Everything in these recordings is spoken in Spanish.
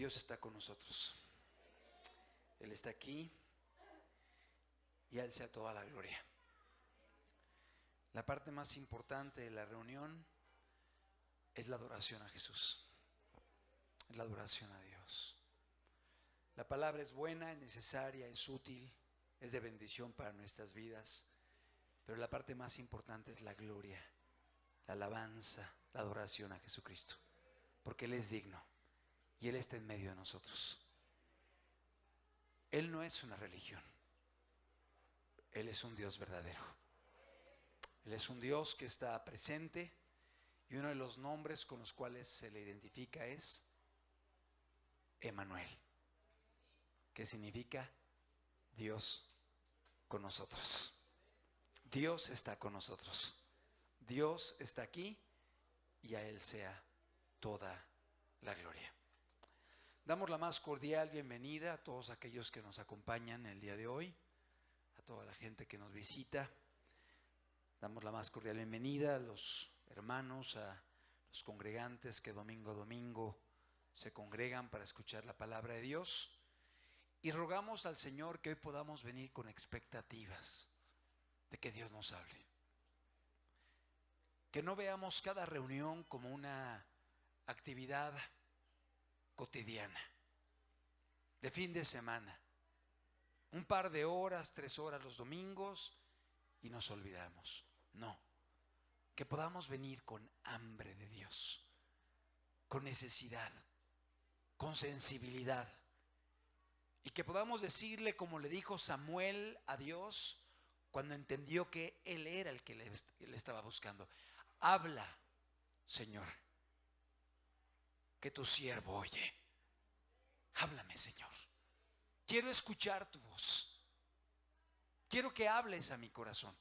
Dios está con nosotros. Él está aquí y a Él sea toda la gloria. La parte más importante de la reunión es la adoración a Jesús, es la adoración a Dios. La palabra es buena, es necesaria, es útil, es de bendición para nuestras vidas, pero la parte más importante es la gloria, la alabanza, la adoración a Jesucristo, porque Él es digno y Él está en medio de nosotros. Él no es una religión, Él es un Dios verdadero. Él es un Dios que está presente y uno de los nombres con los cuales se le identifica es Emmanuel, que significa Dios con nosotros. Dios está con nosotros. Dios está aquí y a Él sea toda la gloria. Damos la más cordial bienvenida a todos aquellos que nos acompañan el día de hoy, a toda la gente que nos visita. Damos la más cordial bienvenida a los hermanos, a los congregantes que domingo a domingo se congregan para escuchar la palabra de Dios. Y rogamos al Señor que hoy podamos venir con expectativas de que Dios nos hable. Que no veamos cada reunión como una actividad cotidiana, de fin de semana, un par de horas, 3 horas los domingos y nos olvidamos. No, que podamos venir con hambre de Dios, con necesidad, con sensibilidad, y que podamos decirle como le dijo Samuel a Dios cuando entendió que Él era el que le estaba buscando: habla, Señor, que tu siervo oye. Háblame, Señor. Quiero escuchar tu voz. Quiero que hables a mi corazón.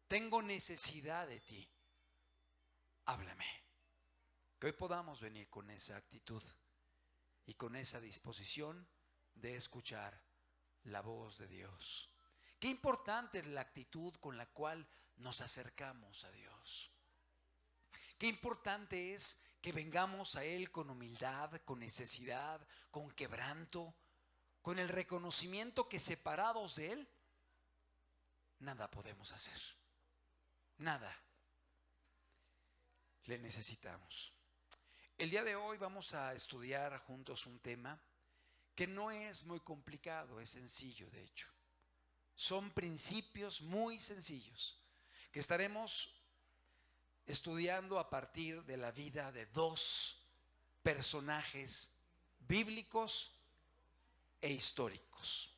Tengo necesidad de ti. Háblame. Que hoy podamos venir con esa actitud y con esa disposición de escuchar la voz de Dios. Qué importante es la actitud con la cual nos acercamos a Dios. Qué importante es que vengamos a Él con humildad, con necesidad, con quebranto, con el reconocimiento que separados de Él, nada podemos hacer. Nada. Le necesitamos. El día de hoy vamos a estudiar juntos un tema que no es muy complicado, es sencillo de hecho. Son principios muy sencillos que estaremos estudiando a partir de la vida de 2 personajes bíblicos e históricos.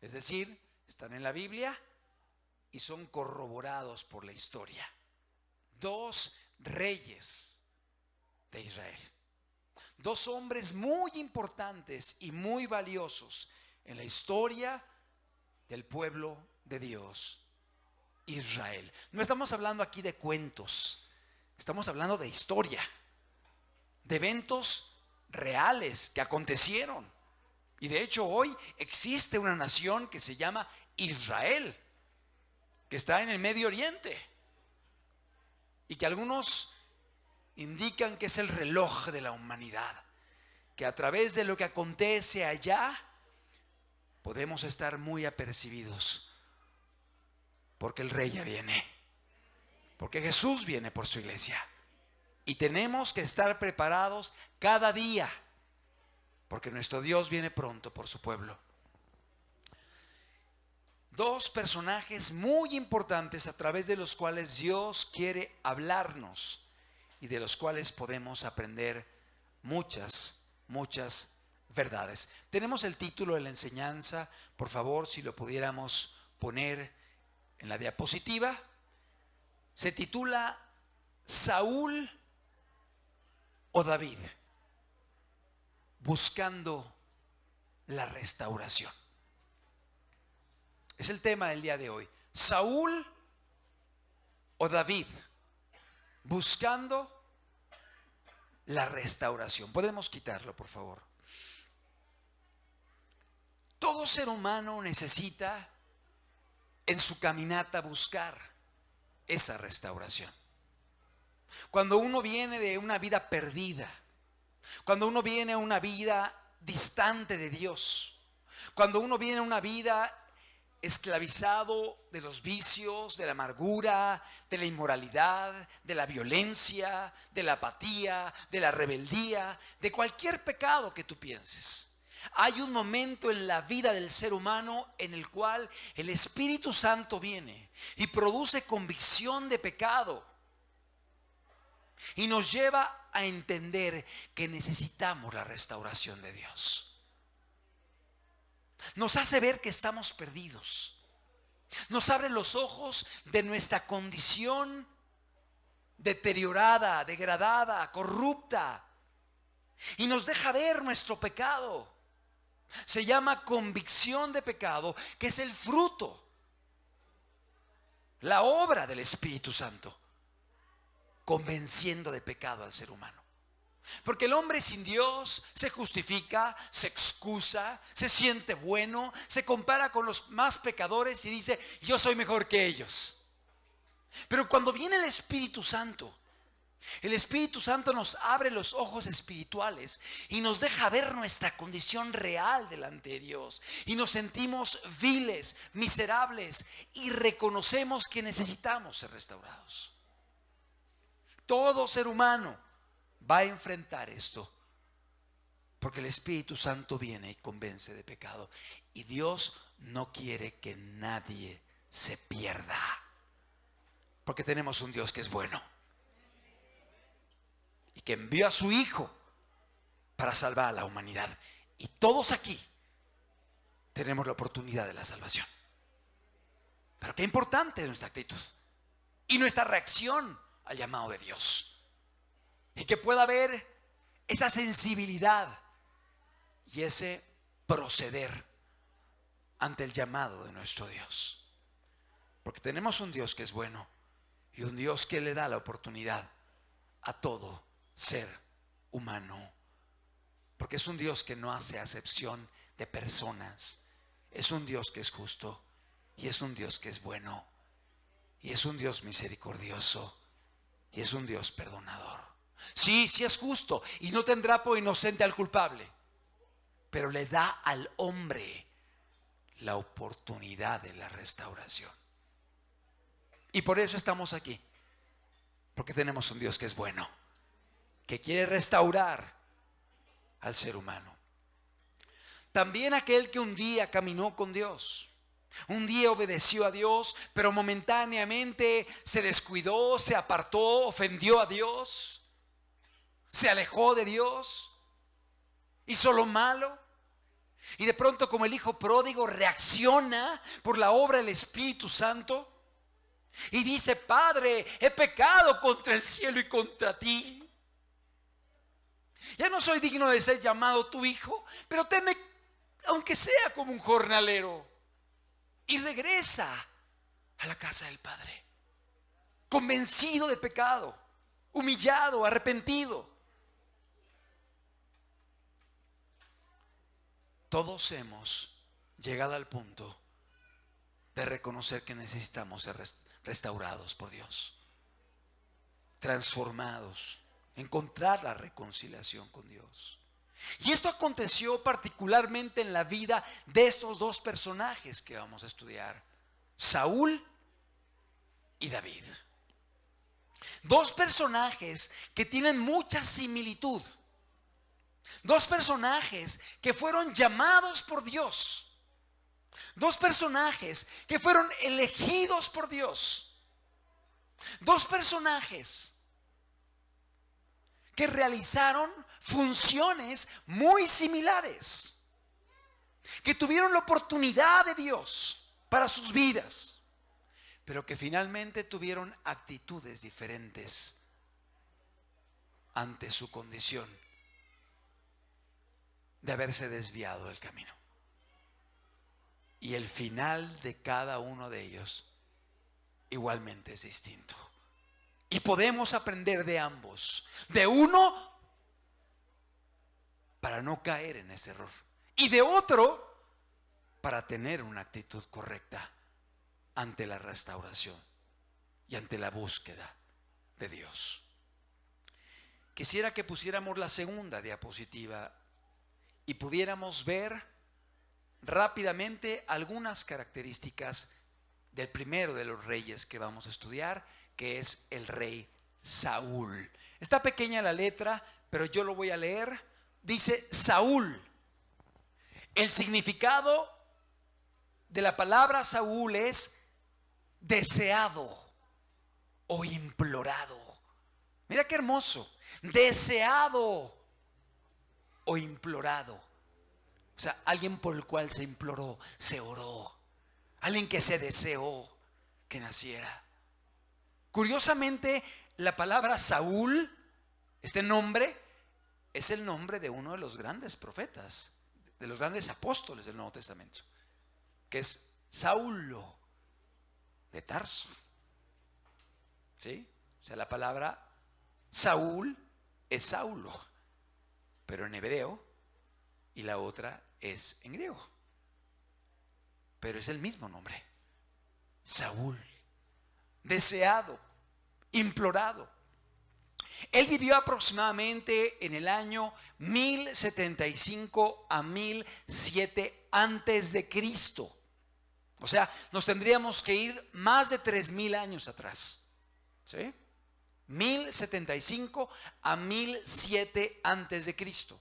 Es decir, están en la Biblia y son corroborados por la historia. 2 reyes de Israel. 2 hombres muy importantes y muy valiosos en la historia del pueblo de Dios, Israel. No estamos hablando aquí de cuentos, estamos hablando de historia, de eventos reales que acontecieron. Y de hecho hoy existe una nación que se llama Israel, que está en el Medio Oriente y que algunos indican que es el reloj de la humanidad, que a través de lo que acontece allá podemos estar muy apercibidos, porque el Rey ya viene, porque Jesús viene por su iglesia y tenemos que estar preparados cada día, porque nuestro Dios viene pronto por su pueblo. 2 personajes muy importantes a través de los cuales Dios quiere hablarnos y de los cuales podemos aprender muchas verdades. Tenemos el título de la enseñanza, por favor, si lo pudiéramos poner en la diapositiva. Se titula Saúl o David, buscando la restauración. Es el tema del día de hoy. Saúl o David, buscando la restauración. Podemos quitarlo, por favor. Todo ser humano necesita en su caminata buscar esa restauración. Cuando uno viene de una vida perdida, Cuando uno viene a una vida distante de Dios, cuando uno viene a una vida esclavizado de los vicios, de la amargura, de la inmoralidad, de la violencia, de la apatía, de la rebeldía, de cualquier pecado que tú pienses. Hay un momento en la vida del ser humano en el cual el Espíritu Santo viene y produce convicción de pecado y nos lleva a entender que necesitamos la restauración de Dios. Nos hace ver que estamos perdidos. Nos abre los ojos de nuestra condición deteriorada, degradada, corrupta, y nos deja ver nuestro pecado. Se llama convicción de pecado, que es el fruto, la obra del Espíritu Santo, convenciendo de pecado al ser humano. Porque el hombre sin Dios se justifica, se excusa, se siente bueno, se compara con los más pecadores y dice: yo soy mejor que ellos. Pero cuando viene el Espíritu Santo nos abre los ojos espirituales y nos deja ver nuestra condición real delante de Dios. Y nos sentimos viles, miserables, y reconocemos que necesitamos ser restaurados. Todo ser humano va a enfrentar esto, porque el Espíritu Santo viene y convence de pecado. Y Dios no quiere que nadie se pierda, porque tenemos un Dios que es bueno y que envió a su Hijo para salvar a la humanidad. Y todos aquí tenemos la oportunidad de la salvación. Pero qué importante es nuestra actitud y nuestra reacción al llamado de Dios. Y que pueda haber esa sensibilidad y ese proceder ante el llamado de nuestro Dios. Porque tenemos un Dios que es bueno y un Dios que le da la oportunidad a todo ser humano. Porque es un Dios que no hace acepción de personas. Es un Dios que es justo y es un Dios que es bueno y es un Dios misericordioso y es un Dios perdonador. Sí, sí es justo y no tendrá por inocente al culpable, pero le da al hombre la oportunidad de la restauración. Y por eso estamos aquí, porque tenemos un Dios que es bueno, que quiere restaurar al ser humano. También aquel que un día caminó con Dios, un día obedeció a Dios, pero momentáneamente se descuidó, se apartó, ofendió a Dios, se alejó de Dios, hizo lo malo, y de pronto, como el hijo pródigo, reacciona por la obra del Espíritu Santo y dice: Padre, he pecado contra el cielo y contra ti. Ya no soy digno de ser llamado tu hijo, pero tenme, aunque sea como un jornalero. Y regresa a la casa del Padre, convencido de pecado, humillado, arrepentido. Todos hemos llegado al punto de reconocer que necesitamos ser restaurados por Dios, transformados, encontrar la reconciliación con Dios. Y esto aconteció particularmente en la vida de estos dos personajes que vamos a estudiar, Saúl y David. Dos personajes que tienen mucha similitud. Dos personajes que fueron llamados por Dios. Dos personajes que fueron elegidos por Dios. Dos personajes que realizaron funciones muy similares, que tuvieron la oportunidad de Dios para sus vidas, pero que finalmente tuvieron actitudes diferentes ante su condición de haberse desviado del camino. Y el final de cada uno de ellos igualmente es distinto. Y podemos aprender de ambos, de uno para no caer en ese error, y de otro para tener una actitud correcta ante la restauración y ante la búsqueda de Dios. quisiera que pusiéramos la segunda diapositiva y pudiéramos ver rápidamente algunas características del primero de los reyes que vamos a estudiar, que es el rey Saúl. Está pequeña la letra, pero yo lo voy a leer. Dice Saúl. El significado de la palabra Saúl es deseado o implorado. Mira qué hermoso. Deseado o implorado. O sea, alguien por el cual se imploró, se oró. Alguien que se deseó que naciera. Curiosamente, la palabra Saúl, este nombre, es el nombre de uno de los grandes profetas, de los grandes apóstoles del Nuevo Testamento, que es Saulo de Tarso. ¿Sí? O sea, la palabra Saúl es Saulo, pero en hebreo, y la otra es en griego. Pero es el mismo nombre. Saúl. Deseado, implorado. Él vivió aproximadamente en el año 1075 a 1007 antes de Cristo. O sea, nos tendríamos que ir más de 3000 años atrás. ¿Sí? 1075 a 1007 antes de Cristo.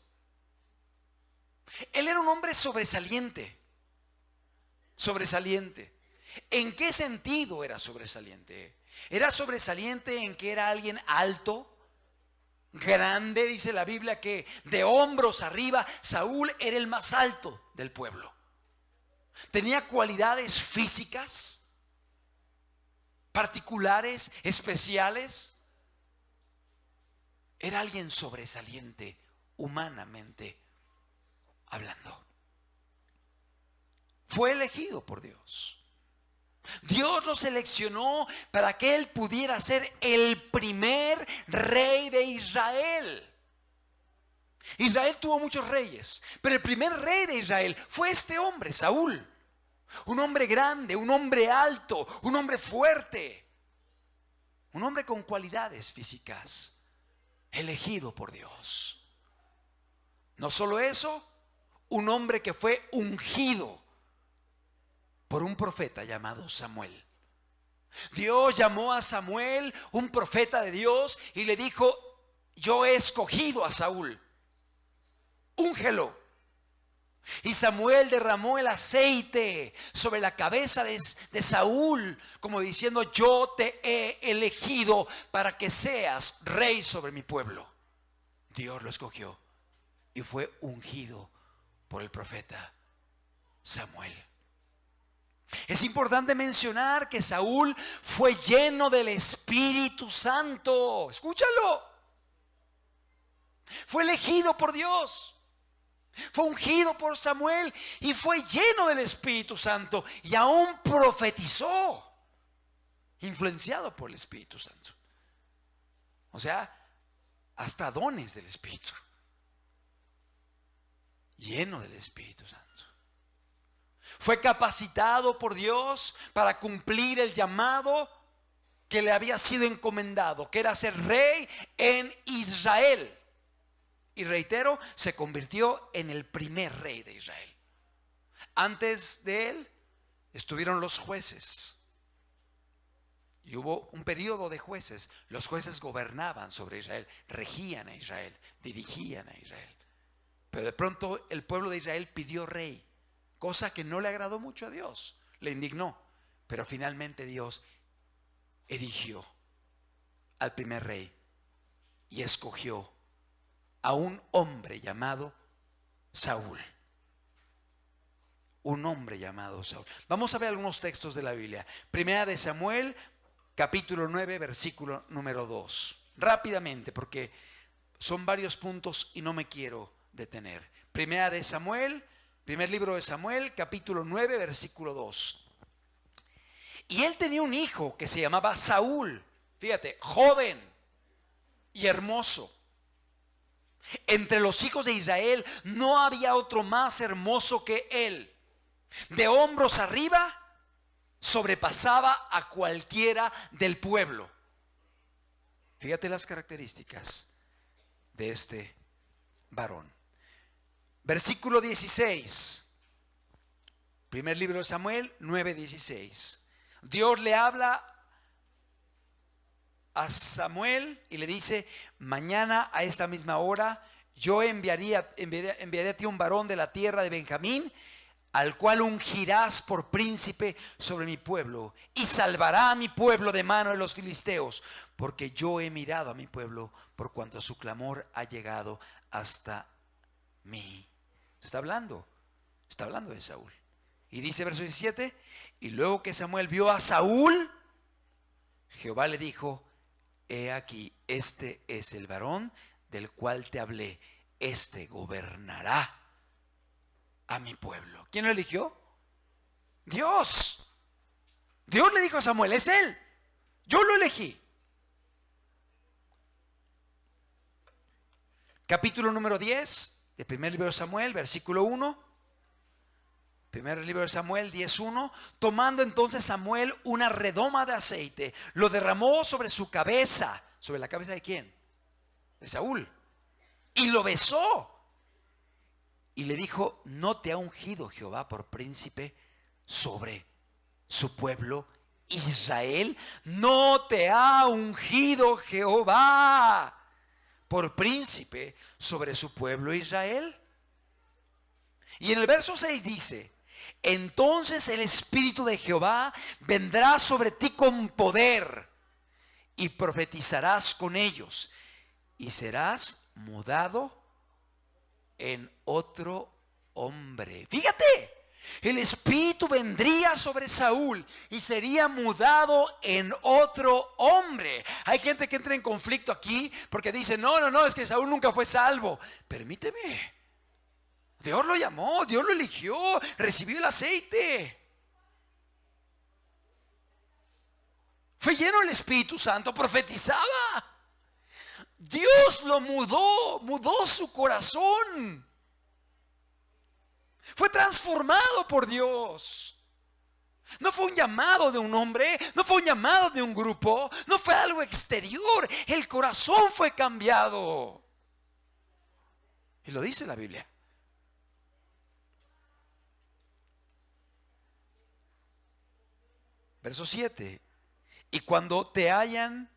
Él era un hombre sobresaliente. Sobresaliente. ¿En qué sentido era sobresaliente? Era sobresaliente en que era alguien alto, grande, dice la Biblia que de hombros arriba, Saúl era el más alto del pueblo. Tenía cualidades físicas, particulares, especiales. Era alguien sobresaliente, humanamente hablando. Fue elegido por Dios. Dios lo seleccionó para que él pudiera ser el primer rey de Israel. Israel tuvo muchos reyes, pero el primer rey de Israel fue este hombre, Saúl. Un hombre grande, un hombre alto, un hombre fuerte, un hombre con cualidades físicas, elegido por Dios. No solo eso, un hombre que fue ungido por un profeta llamado Samuel. Dios llamó a Samuel, un profeta de Dios, y le dijo: yo he escogido a Saúl, úngelo. Y Samuel derramó el aceite sobre la cabeza de Saúl, como diciendo: yo te he elegido para que seas rey sobre mi pueblo. Dios lo escogió y fue ungido por el profeta Samuel. Es importante mencionar que Saúl fue lleno del Espíritu Santo. Escúchalo. Fue elegido por Dios. Fue ungido por Samuel y fue lleno del Espíritu Santo. Y aún profetizó, influenciado por el Espíritu Santo. O sea, hasta dones del Espíritu. Lleno del Espíritu Santo. Fue capacitado por Dios para cumplir el llamado que le había sido encomendado, que era ser rey en Israel. Y reitero, se convirtió en el primer rey de Israel. Antes de él estuvieron los jueces. Y hubo un periodo de jueces. Los jueces gobernaban sobre Israel, regían a Israel, dirigían a Israel. Pero de pronto el pueblo de Israel pidió rey. Cosa que no le agradó mucho a Dios, le indignó, pero finalmente Dios erigió al primer rey y escogió a un hombre llamado Saúl. Un hombre llamado Saúl. Vamos a ver algunos textos de la Biblia. Primera de Samuel, capítulo 9, versículo número 2. Rápidamente, porque son varios puntos y no me quiero detener. Primera de Samuel, primer libro de Samuel, capítulo 9, versículo 2. Y él tenía un hijo que se llamaba Saúl. Fíjate, joven y hermoso. Entre los hijos de Israel no había otro más hermoso que él. De hombros arriba sobrepasaba a cualquiera del pueblo. Fíjate las características. de este varón. Versículo 16. Primer libro de Samuel 9:16. Dios le habla a Samuel y le dice: mañana a esta misma hora yo enviaré a ti un varón de la tierra de Benjamín, al cual ungirás por príncipe sobre mi pueblo, y salvará a mi pueblo de mano de los filisteos, porque yo he mirado a mi pueblo por cuanto su clamor ha llegado hasta mí. Está hablando de Saúl. Y dice verso 17: y luego que Samuel vio a Saúl, Jehová le dijo: he aquí, este es el varón del cual te hablé, este gobernará a mi pueblo. ¿Quién lo eligió? Dios. Dios le dijo a Samuel: es él, yo lo elegí. Capítulo número 10 del primer libro de Samuel, versículo 1. Primer libro de Samuel 10:1. Tomando entonces Samuel una redoma de aceite, lo derramó sobre su cabeza. ¿Sobre la cabeza de quién? De Saúl. Y lo besó. Y le dijo: ¿no te ha ungido Jehová por príncipe sobre su pueblo Israel? ¿No te ha ungido Jehová por príncipe sobre su pueblo Israel? Y en el verso 6 dice: entonces el Espíritu de Jehová vendrá sobre ti con poder, y profetizarás con ellos, y serás mudado en otro hombre. Fíjate, el Espíritu vendría sobre Saúl y sería mudado en otro hombre. Hay gente que entra en conflicto aquí porque dice: no, es que Saúl nunca fue salvo. Permíteme. Dios lo llamó, Dios lo eligió, recibió el aceite. Fue lleno del Espíritu Santo, profetizaba. Dios lo mudó su corazón. Fue transformado por Dios. No fue un llamado de un hombre, no fue un llamado de un grupo, no fue algo exterior. El corazón fue cambiado. Y lo dice la Biblia. Verso 7. Y cuando te hayan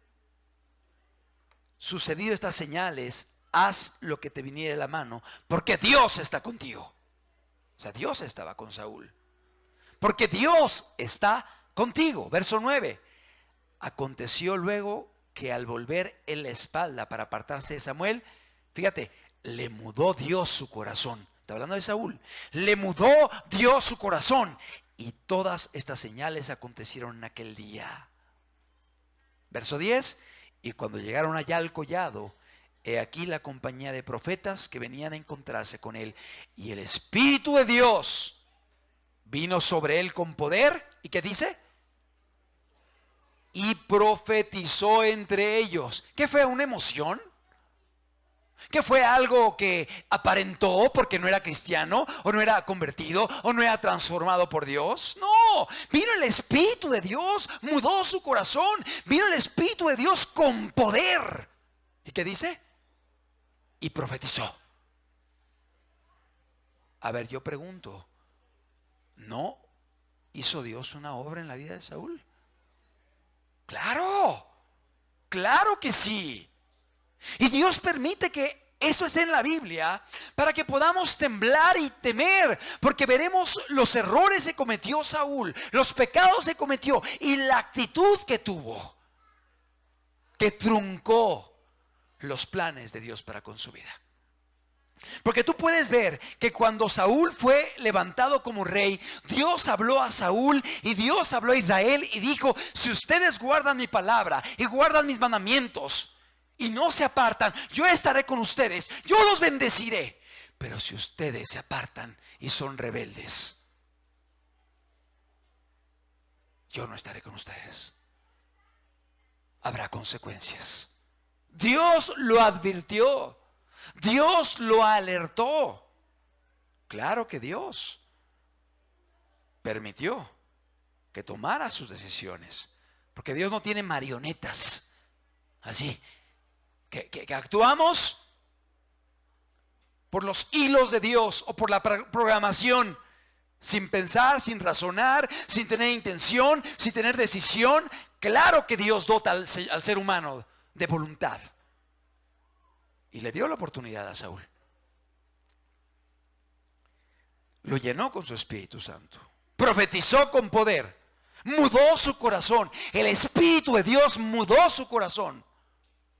sucedido estas señales, haz lo que te viniere a la mano, porque Dios está contigo. O sea, Dios estaba con Saúl. Porque Dios está contigo. Verso 9. Aconteció luego que al volver en la espalda para apartarse de Samuel, fíjate, le mudó Dios su corazón. Está hablando de Saúl. Le mudó Dios su corazón. Y todas estas señales acontecieron en aquel día. Verso 10. Y cuando llegaron allá al collado, he aquí la compañía de profetas que venían a encontrarse con él. Y el Espíritu de Dios vino sobre él con poder. ¿Y qué dice? Y profetizó entre ellos. ¿Qué fue? ¿Una emoción? ¿Que fue algo que aparentó porque no era cristiano, o no era convertido, o no era transformado por Dios? No, vino el Espíritu de Dios, mudó su corazón, vino el Espíritu de Dios con poder. ¿Y qué dice? Y profetizó. A ver, yo pregunto, ¿no hizo Dios una obra en la vida de Saúl? Claro, claro que sí. Y Dios permite que esto esté en la Biblia para que podamos temblar y temer, porque veremos los errores que cometió Saúl, los pecados que cometió y la actitud que tuvo, que truncó los planes de Dios para con su vida. Porque tú puedes ver que cuando Saúl fue levantado como rey, Dios habló a Saúl y Dios habló a Israel y dijo: si ustedes guardan mi palabra y guardan mis mandamientos y no se apartan, yo estaré con ustedes, yo los bendeciré. Pero si ustedes se apartan y son rebeldes, yo no estaré con ustedes. Habrá consecuencias. Dios lo advirtió, Dios lo alertó. Claro que Dios permitió que tomara sus decisiones, porque Dios no tiene marionetas así que actuamos por los hilos de Dios o por la programación, sin pensar, sin razonar, sin tener intención, sin tener decisión. Claro que Dios dota al ser humano de voluntad. Y le dio la oportunidad a Saúl. Lo llenó con su Espíritu Santo. Profetizó con poder. Mudó su corazón. El Espíritu de Dios mudó su corazón.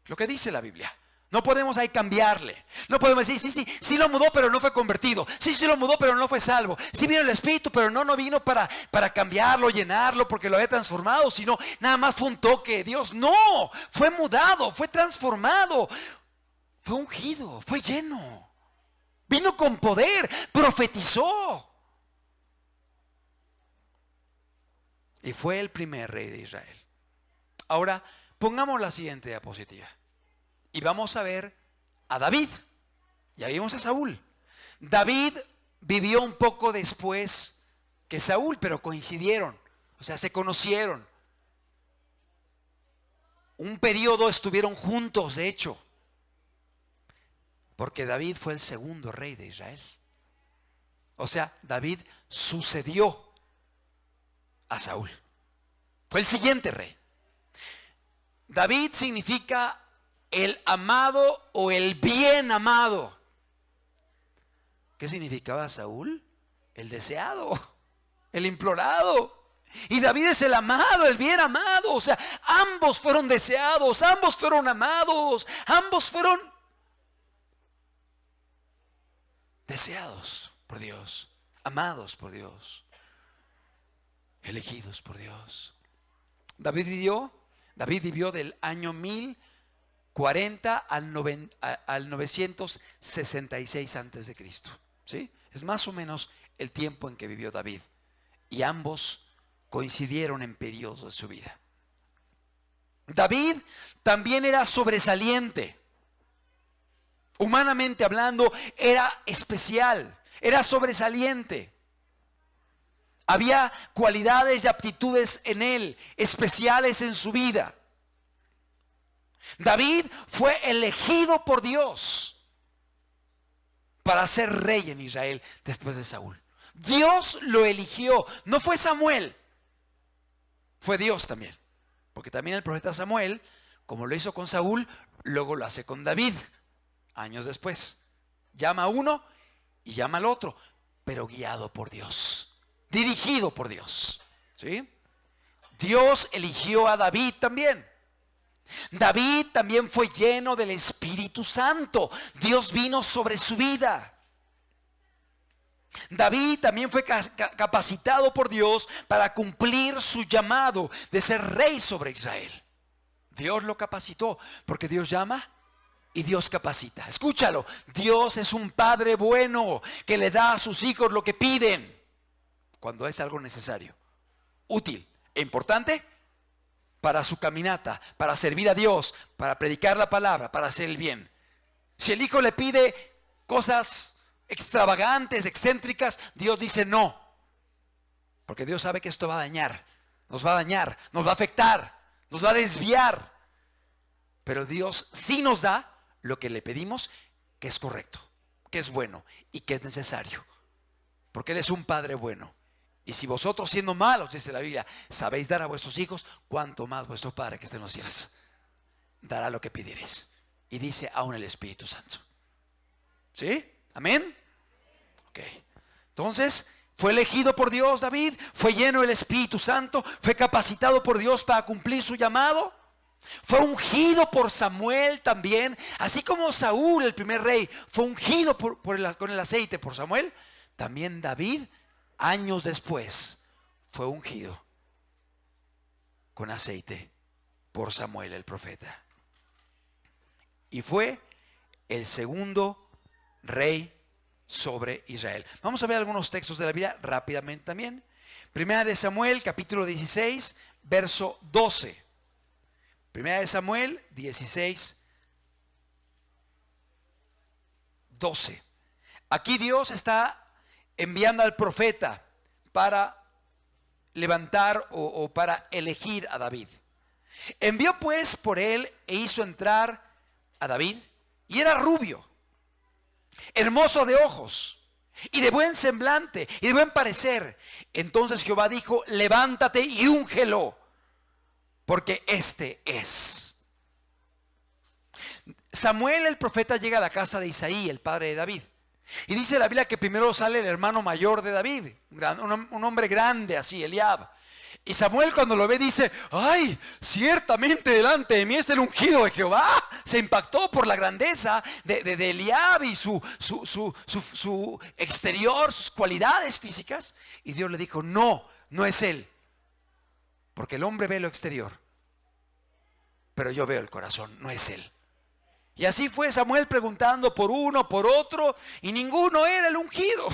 Lo que dice la Biblia. No podemos ahí cambiarle. No podemos decir, sí lo mudó, pero no fue convertido. Sí lo mudó, pero no fue salvo. Sí vino el Espíritu, pero no vino para cambiarlo, llenarlo, porque lo había transformado, sino nada más fue un toque de Dios. No, fue mudado, fue transformado, fue ungido, fue lleno. Vino con poder, profetizó. Y fue el primer rey de Israel. Ahora, pongamos la siguiente diapositiva. Y vamos a ver a David. Ya vimos a Saúl. David vivió un poco después que Saúl, pero coincidieron. O sea, se conocieron. Un periodo estuvieron juntos, de hecho. Porque David fue el segundo rey de Israel. O sea, David sucedió a Saúl. Fue el siguiente rey. David significa el amado o el bien amado. ¿Qué significaba Saúl? El deseado, el implorado. Y David es el amado, el bien amado. O sea, ambos fueron deseados, ambos fueron amados, ambos fueron deseados por Dios, amados por Dios, elegidos por Dios. David vivió del año 1040 al 966 antes de Cristo. ¿Sí? Es más o menos el tiempo en que vivió David. Y ambos coincidieron en periodos de su vida. David también era sobresaliente. Humanamente hablando, era especial, era sobresaliente. Había cualidades y aptitudes en él, especiales en su vida. David fue elegido por Dios para ser rey en Israel después de Saúl. Dios lo eligió, no fue Samuel, fue Dios también. Porque también el profeta Samuel, como lo hizo con Saúl, luego lo hace con David, años después. Llama a uno y llama al otro, pero guiado por Dios, dirigido por Dios. ¿Sí? Dios eligió a David también. David también fue lleno del Espíritu Santo. Dios vino sobre su vida. David también fue capacitado por Dios para cumplir su llamado de ser rey sobre Israel. Dios lo capacitó, porque Dios llama y Dios capacita. Escúchalo, Dios es un Padre bueno que le da a sus hijos lo que piden cuando es algo necesario, útil e importante para su caminata, para servir a Dios, para predicar la palabra, para hacer el bien. Si el hijo le pide cosas extravagantes, excéntricas, Dios dice no, porque Dios sabe que esto va a dañar, nos va a afectar, nos va a desviar. Pero Dios sí nos da lo que le pedimos, que es correcto, que es bueno y que es necesario, porque Él es un Padre bueno. Y si vosotros, siendo malos, dice la Biblia, sabéis dar a vuestros hijos, cuánto más vuestro Padre que está en los cielos dará lo que pidiereis. Y dice aún el Espíritu Santo. ¿Sí? ¿Amén? Ok. Entonces, fue elegido por Dios David, fue lleno del Espíritu Santo, fue capacitado por Dios para cumplir su llamado. Fue ungido por Samuel también, así como Saúl, el primer rey, fue ungido con el aceite por Samuel. También David, años después, fue ungido con aceite por Samuel el profeta. Y fue el segundo rey sobre Israel. Vamos a ver algunos textos de la Biblia rápidamente también. Primera de Samuel, capítulo 16, verso 12. Primera de Samuel 16, 12. Aquí Dios está enviando al profeta para levantar o para elegir a David. Envió pues por él e hizo entrar a David, y era rubio, hermoso de ojos y de buen semblante y de buen parecer. Entonces Jehová dijo: levántate y úngelo, porque este es. Samuel el profeta llega a la casa de Isaí, el padre de David. Y dice la Biblia que primero sale el hermano mayor de David, un hombre grande así, Eliab. Y Samuel, cuando lo ve, dice: ay, ciertamente delante de mí es el ungido de Jehová. Se impactó por la grandeza de Eliab y su exterior, sus cualidades físicas. Y Dios le dijo: no, no es él, porque el hombre ve lo exterior, pero yo veo el corazón, no es él. Y así fue Samuel preguntando por uno, por otro, y ninguno era el ungido.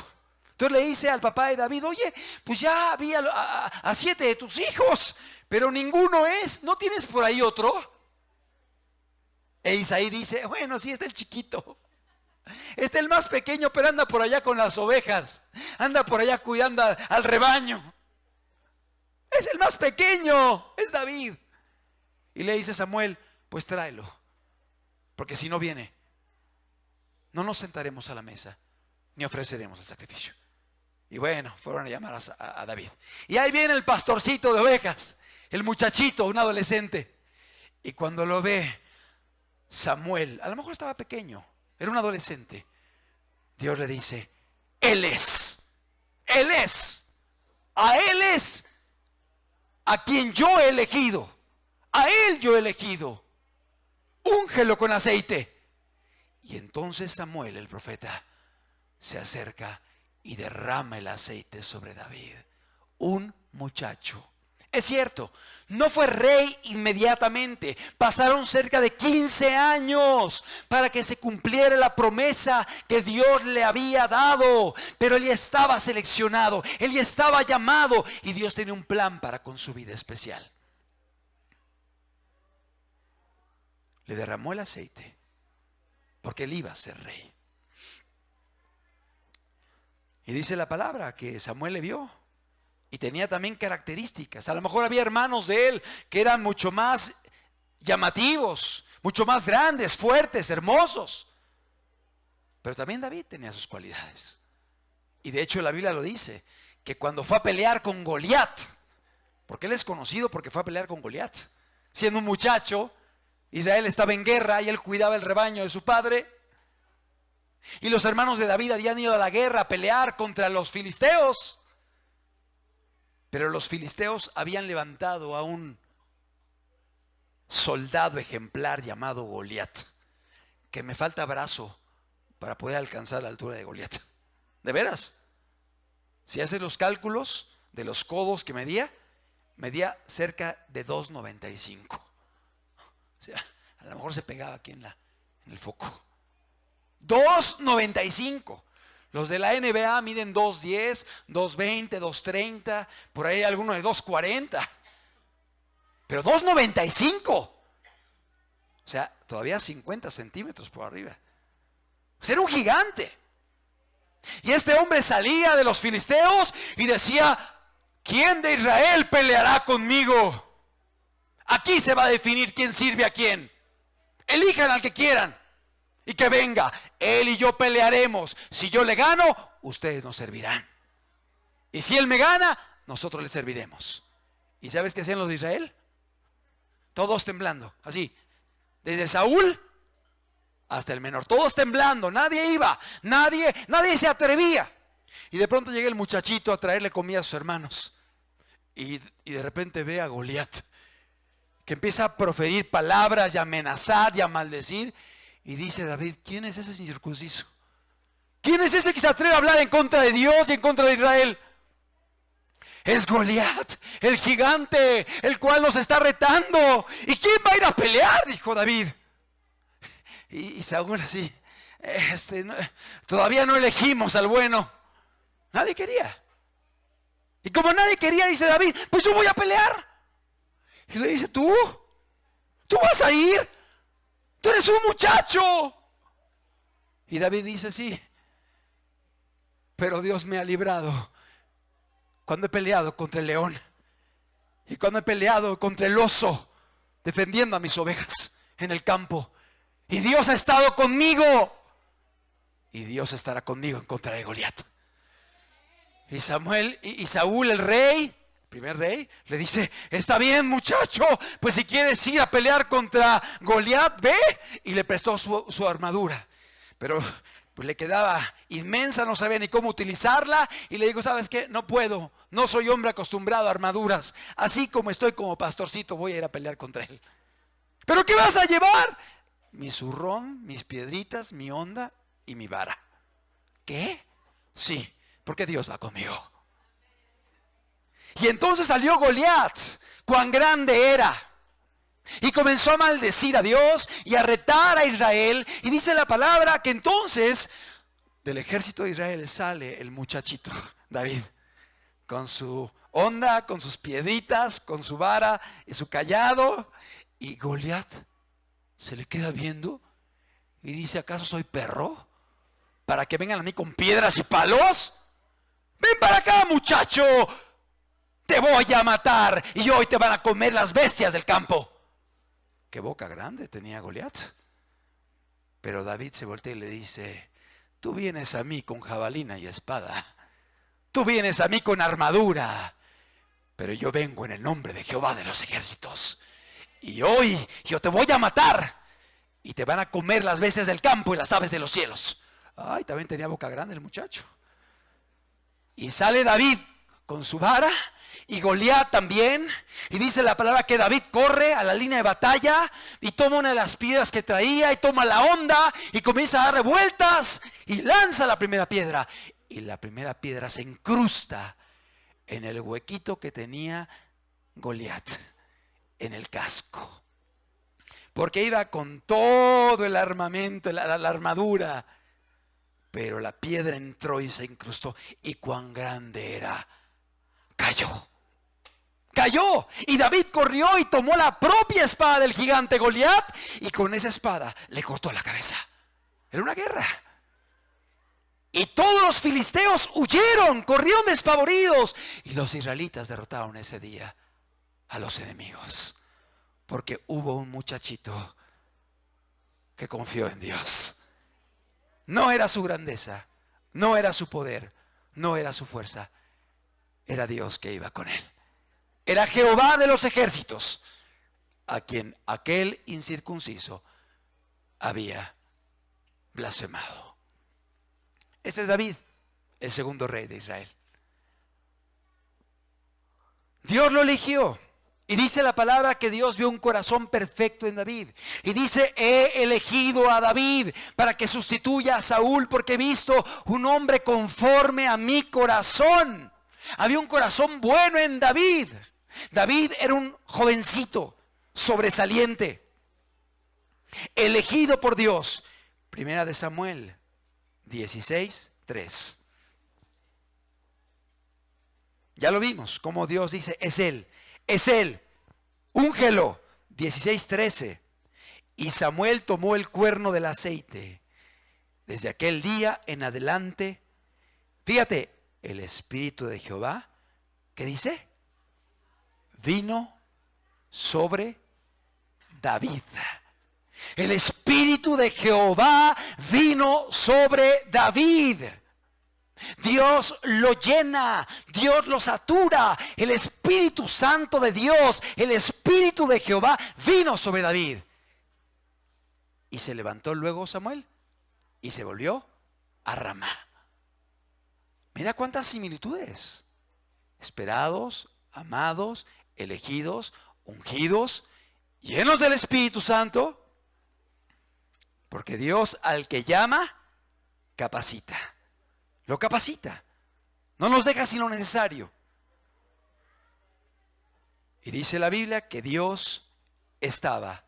Entonces le dice al papá de David: oye, pues ya vi a 7 de tus hijos, pero ninguno es. ¿No tienes por ahí otro? E Isaí dice: bueno, sí, está el chiquito. Está el más pequeño, pero anda por allá con las ovejas. Anda por allá cuidando al rebaño. Es el más pequeño, es David. Y le dice Samuel: pues tráelo, porque si no viene, no nos sentaremos a la mesa, ni ofreceremos el sacrificio. Y bueno, fueron a llamar a David. Y ahí viene el pastorcito de ovejas, el muchachito, un adolescente. Y cuando lo ve Samuel, a lo mejor estaba pequeño, era un adolescente, Dios le dice: Él es, a Él es a quien yo he elegido, a Él yo he elegido, úngelo con aceite. Y entonces Samuel el profeta se acerca y derrama el aceite sobre David, un muchacho. Es cierto, no fue rey inmediatamente. Pasaron cerca de 15 años para que se cumpliera la promesa que Dios le había dado. Pero él ya estaba seleccionado, él ya estaba llamado, y Dios tenía un plan para con su vida especial. Le derramó el aceite porque él iba a ser rey. Y dice la palabra que Samuel le vio y tenía también características. A lo mejor había hermanos de él que eran mucho más llamativos, mucho más grandes, fuertes, hermosos. Pero también David tenía sus cualidades. Y de hecho la Biblia lo dice, que cuando fue a pelear con Goliat, porque él es conocido porque fue a pelear con Goliat, siendo un muchacho, Israel estaba en guerra y él cuidaba el rebaño de su padre. Y los hermanos de David habían ido a la guerra a pelear contra los filisteos. Pero los filisteos habían levantado a un soldado ejemplar llamado Goliat, que me falta brazo para poder alcanzar la altura de Goliat. ¿De veras? Si haces los cálculos de los codos que medía cerca de 2.95. O sea, a lo mejor se pegaba aquí en el foco. 2.95. Los de la NBA miden 2.10, 2.20, 2.30, por ahí hay alguno de 2.40. Pero 2.95. O sea, todavía 50 centímetros por arriba. O sea, era un gigante. Y este hombre salía de los filisteos y decía: ¿quién de Israel peleará conmigo? Aquí se va a definir quién sirve a quién. Elijan al que quieran y que venga. Él y yo pelearemos. Si yo le gano, ustedes nos servirán. Y si él me gana, nosotros le serviremos. ¿Y sabes qué hacían los de Israel? Todos temblando, así. Desde Saúl hasta el menor, todos temblando. Nadie iba, nadie se atrevía. Y de pronto llega el muchachito a traerle comida a sus hermanos. Y de repente ve a Goliat, que empieza a proferir palabras y a amenazar y a maldecir. Y dice David: ¿quién es ese incircunciso? ¿Quién es ese que se atreve a hablar en contra de Dios y en contra de Israel? Es Goliat, el gigante, el cual nos está retando. ¿Y quién va a ir a pelear?, dijo David. Y Saúl así: todavía no elegimos al bueno. Nadie quería. Y como nadie quería, dice David: pues yo voy a pelear. Y le dice: ¿tú vas a ir? Tú eres un muchacho. Y David dice: sí, pero Dios me ha librado cuando he peleado contra el león y cuando he peleado contra el oso, defendiendo a mis ovejas en el campo. Y Dios ha estado conmigo. y Dios estará conmigo en contra de Goliat. Y Saúl, el rey, primer rey, le dice: está bien, muchacho, pues si quieres ir a pelear contra Goliat, ve. Y le prestó su armadura, pero pues le quedaba inmensa, no sabía ni cómo utilizarla, y le dijo: ¿sabes qué? No puedo, no soy hombre acostumbrado a armaduras, así como estoy como pastorcito voy a ir a pelear contra él. ¿Pero qué vas a llevar? Mi zurrón, mis piedritas, mi onda y mi vara. ¿Qué? Sí, porque Dios va conmigo. Y entonces salió Goliat, cuán grande era, y comenzó a maldecir a Dios y a retar a Israel. Y dice la palabra que entonces del ejército de Israel sale el muchachito David, con su onda, con sus piedritas, con su vara y su cayado. Y Goliat se le queda viendo y dice: ¿acaso soy perro para que vengan a mí con piedras y palos? Ven para acá, muchacho, te voy a matar y hoy te van a comer las bestias del campo. Qué boca grande tenía Goliat. Pero David se voltea y le dice: tú vienes a mí con jabalina y espada, tú vienes a mí con armadura, pero yo vengo en el nombre de Jehová de los ejércitos, y hoy yo te voy a matar y te van a comer las bestias del campo y las aves de los cielos. Ay, también tenía boca grande el muchacho. Y sale David con su vara y Goliat también, y dice la palabra que David corre a la línea de batalla y toma una de las piedras que traía y toma la onda y comienza a darle vueltas y lanza la primera piedra, y la primera piedra se incrusta en el huequito que tenía Goliat en el casco, porque iba con todo el armamento, la armadura, pero la piedra entró y se incrustó, y cuán grande era, cayó. Y David corrió y tomó la propia espada del gigante Goliat, y con esa espada le cortó la cabeza. Era una guerra. Y todos los filisteos huyeron, corrieron despavoridos, y los israelitas derrotaron ese día a los enemigos, porque hubo un muchachito que confió en Dios. No era su grandeza, no era su poder, no era su fuerza, era Dios que iba con él. Era Jehová de los ejércitos, a quien aquel incircunciso había blasfemado. Ese es David, el segundo rey de Israel. Dios lo eligió. Y dice la palabra que Dios vio un corazón perfecto en David. Y dice: he elegido a David para que sustituya a Saúl, porque he visto un hombre conforme a mi corazón. Había un corazón bueno en David. David era un jovencito sobresaliente, elegido por Dios. Primera de Samuel 16:3. Ya lo vimos, como Dios dice: es él, úngelo. 16:13. Y Samuel tomó el cuerno del aceite. Desde aquel día en adelante, fíjate, el Espíritu de Jehová, ¿qué dice? Vino sobre David. El Espíritu de Jehová vino sobre David. Dios lo llena, Dios lo satura. El Espíritu Santo de Dios, el Espíritu de Jehová vino sobre David. Y se levantó luego Samuel y se volvió a Ramá. Mira cuántas similitudes. Esperados, amados, elegidos, ungidos, llenos del Espíritu Santo. Porque Dios al que llama, capacita. Lo capacita. No nos deja sin lo necesario. Y dice la Biblia que Dios estaba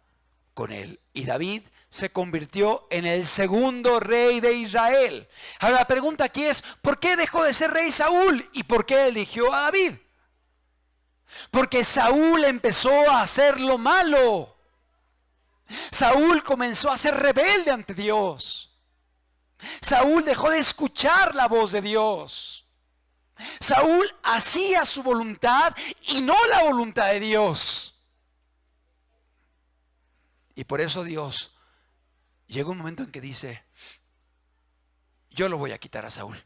con él. Y David se convirtió en el segundo rey de Israel. Ahora la pregunta aquí es: ¿por qué dejó de ser rey Saúl? ¿Y por qué eligió a David? Porque Saúl empezó a hacer lo malo. Saúl comenzó a ser rebelde ante Dios. Saúl dejó de escuchar la voz de Dios. Saúl hacía su voluntad y no la voluntad de Dios. Y por eso Dios llega un momento en que dice: yo lo voy a quitar a Saúl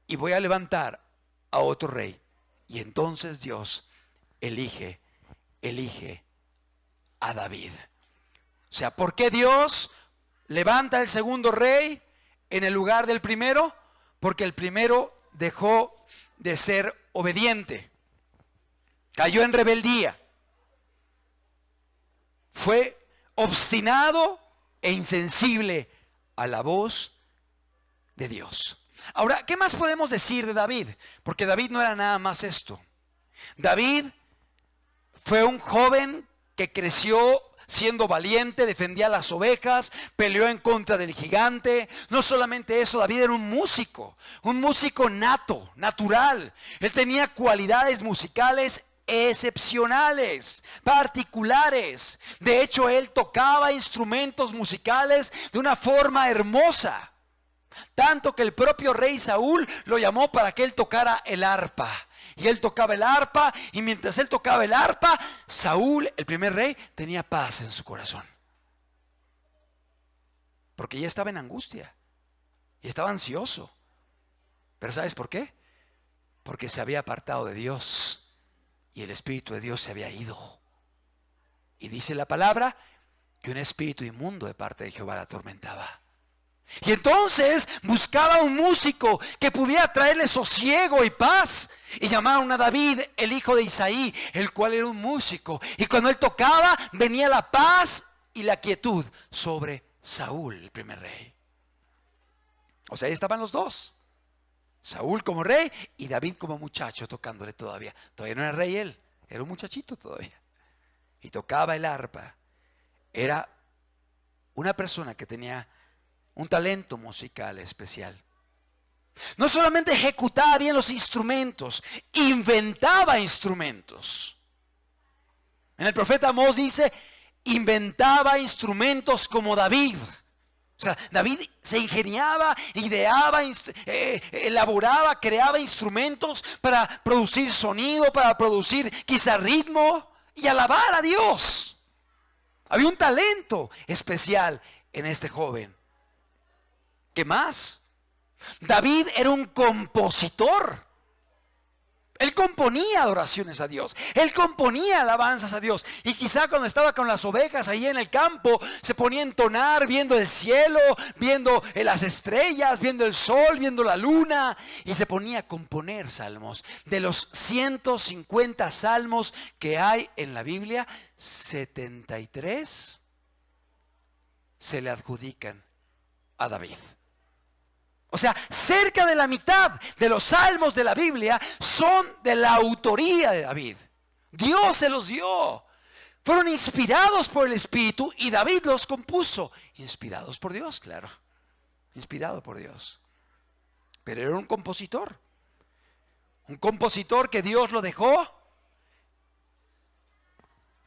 y voy a levantar a otro rey. Y entonces Dios elige a David. O sea, ¿por qué Dios levanta el segundo rey en el lugar del primero? Porque el primero dejó de ser obediente, cayó en rebeldía, fue obstinado e insensible a la voz de Dios. Ahora, ¿qué más podemos decir de David? Porque David no era nada más esto. David fue un joven que creció siendo valiente, defendía las ovejas, peleó en contra del gigante. No solamente eso, David era un músico nato, natural. Él tenía cualidades musicales excepcionales, particulares. De hecho, él tocaba instrumentos musicales de una forma hermosa. Tanto que el propio rey Saúl lo llamó para que él tocara el arpa. Y él tocaba el arpa, y mientras él tocaba el arpa, Saúl, el primer rey, tenía paz en su corazón. Porque ya estaba en angustia, y estaba ansioso. Pero ¿sabes por qué? Porque se había apartado de Dios, y el Espíritu de Dios se había ido. Y dice la palabra que un espíritu inmundo de parte de Jehová la atormentaba. Y entonces buscaba un músico que pudiera traerle sosiego y paz. Y llamaron a David, el hijo de Isaí, el cual era un músico. Y cuando él tocaba, venía la paz y la quietud sobre Saúl, el primer rey. O sea, ahí estaban los dos. Saúl como rey y David como muchacho tocándole todavía. Todavía no era rey él, era un muchachito todavía. Y tocaba el arpa. Era una persona que tenía un talento musical especial. No solamente ejecutaba bien los instrumentos, inventaba instrumentos. En el profeta Amós dice, inventaba instrumentos como David. O sea, David se ingeniaba, ideaba, elaboraba, creaba instrumentos para producir sonido, para producir quizá ritmo y alabar a Dios. Había un talento especial en este joven. ¿Qué más? David era un compositor. Él componía adoraciones a Dios. Él componía alabanzas a Dios. Y quizá cuando estaba con las ovejas ahí en el campo, se ponía a entonar viendo el cielo, viendo las estrellas, viendo el sol, viendo la luna. Y se ponía a componer salmos. De los 150 salmos que hay en la Biblia, 73 se le adjudican a David. O sea, cerca de la mitad de los salmos de la Biblia son de la autoría de David. Dios se los dio. Fueron inspirados por el Espíritu y David los compuso. Inspirados por Dios, claro. Inspirado por Dios. Pero era un compositor. Un compositor que Dios lo dejó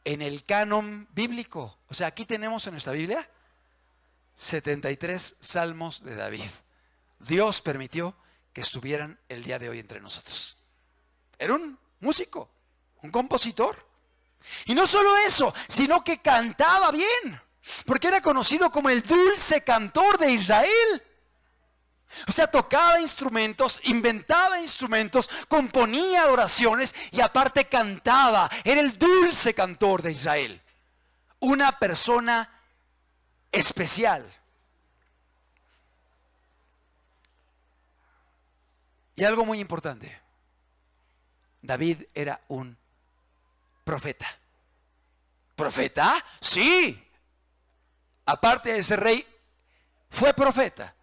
en el canon bíblico. O sea, aquí tenemos en nuestra Biblia 73 salmos de David. Dios permitió que estuvieran el día de hoy entre nosotros. Era un músico, un compositor. Y no solo eso, sino que cantaba bien, porque era conocido como el dulce cantor de Israel. O sea, tocaba instrumentos, inventaba instrumentos, componía oraciones y aparte cantaba. Era el dulce cantor de Israel. Una persona especial. Y algo muy importante, David era un profeta. ¿Profeta? Sí. Aparte de ser rey, fue profeta.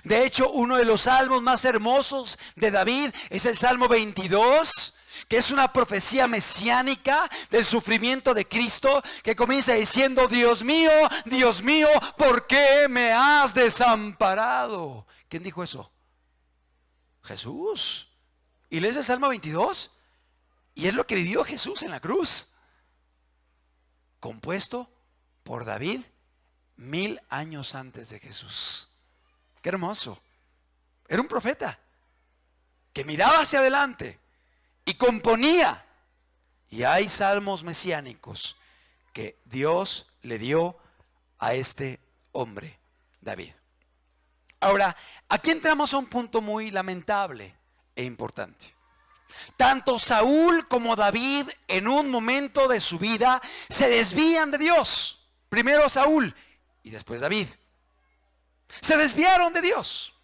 De hecho, uno de los salmos más hermosos de David es el Salmo 22, que es una profecía mesiánica del sufrimiento de Cristo, que comienza diciendo, Dios mío, ¿por qué me has desamparado? ¿Quién dijo eso? Jesús. Y lees el Salmo 22 y es lo que vivió Jesús en la cruz, compuesto por David 1000 años antes de Jesús. Qué hermoso. Era un profeta que miraba hacia adelante y componía. Y hay salmos mesiánicos que Dios le dio a este hombre, David. Ahora, aquí entramos a un punto muy lamentable e importante. Tanto Saúl como David en un momento de su vida se desvían de Dios. Primero Saúl y después David. Se desviaron de Dios.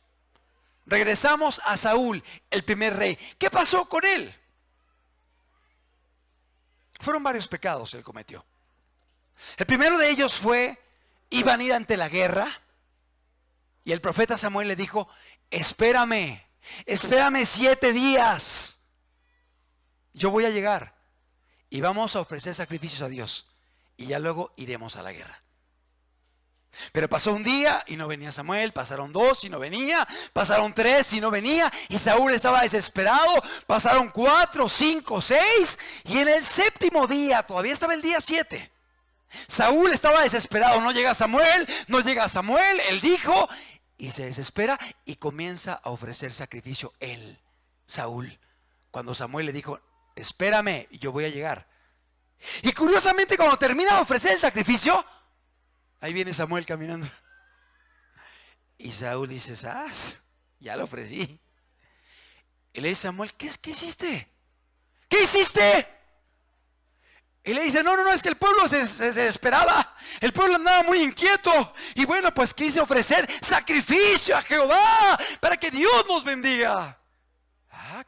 Regresamos a Saúl, el primer rey. ¿Qué pasó con él? Fueron varios pecados él cometió. El primero de ellos fue, iban a ir ante la guerra. Y el profeta Samuel le dijo, espérame 7 días. Yo voy a llegar y vamos a ofrecer sacrificios a Dios. Y ya luego iremos a la guerra. Pero pasó un día y no venía Samuel, pasaron 2 y no venía, pasaron 3 y no venía, y Saúl estaba desesperado, pasaron 4, 5, 6, y en el 7º día, todavía estaba el día 7, Saúl estaba desesperado, no llega Samuel, él dijo, y se desespera y comienza a ofrecer sacrificio él, Saúl, cuando Samuel le dijo, espérame, y yo voy a llegar. Y curiosamente cuando termina de ofrecer el sacrificio, ahí viene Samuel caminando. Y Saúl dice, ya lo ofrecí. Y le dice a Samuel, ¿qué hiciste? ¿Qué hiciste? Y le dice, no, es que el pueblo se desesperaba. El pueblo andaba muy inquieto. Y bueno, pues quise ofrecer sacrificio a Jehová para que Dios nos bendiga.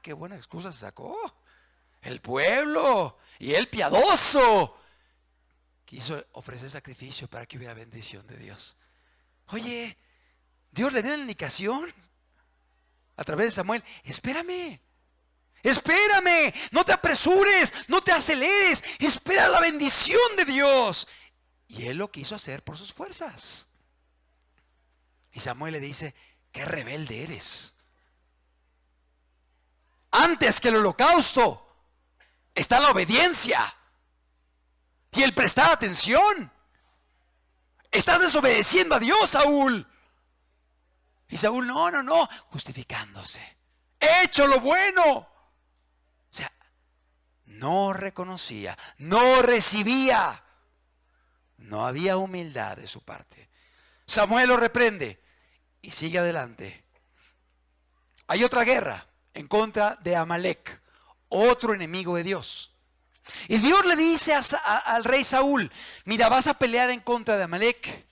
Qué buena excusa se sacó. El pueblo y el piadoso quiso ofrecer sacrificio para que hubiera bendición de Dios. Oye, Dios le dio la indicación a través de Samuel, espérame, no te apresures, no te aceleres, espera la bendición de Dios. Y él lo quiso hacer por sus fuerzas. Y Samuel le dice, qué rebelde eres. Antes que el holocausto está la obediencia y el prestar atención. Estás desobedeciendo a Dios, Saúl. Y Saúl, no, justificándose. He hecho lo bueno. O sea, no reconocía, no recibía. No había humildad de su parte. Samuel lo reprende y sigue adelante. Hay otra guerra en contra de Amalek, otro enemigo de Dios. Y Dios le dice al rey Saúl, mira, vas a pelear en contra de Amalek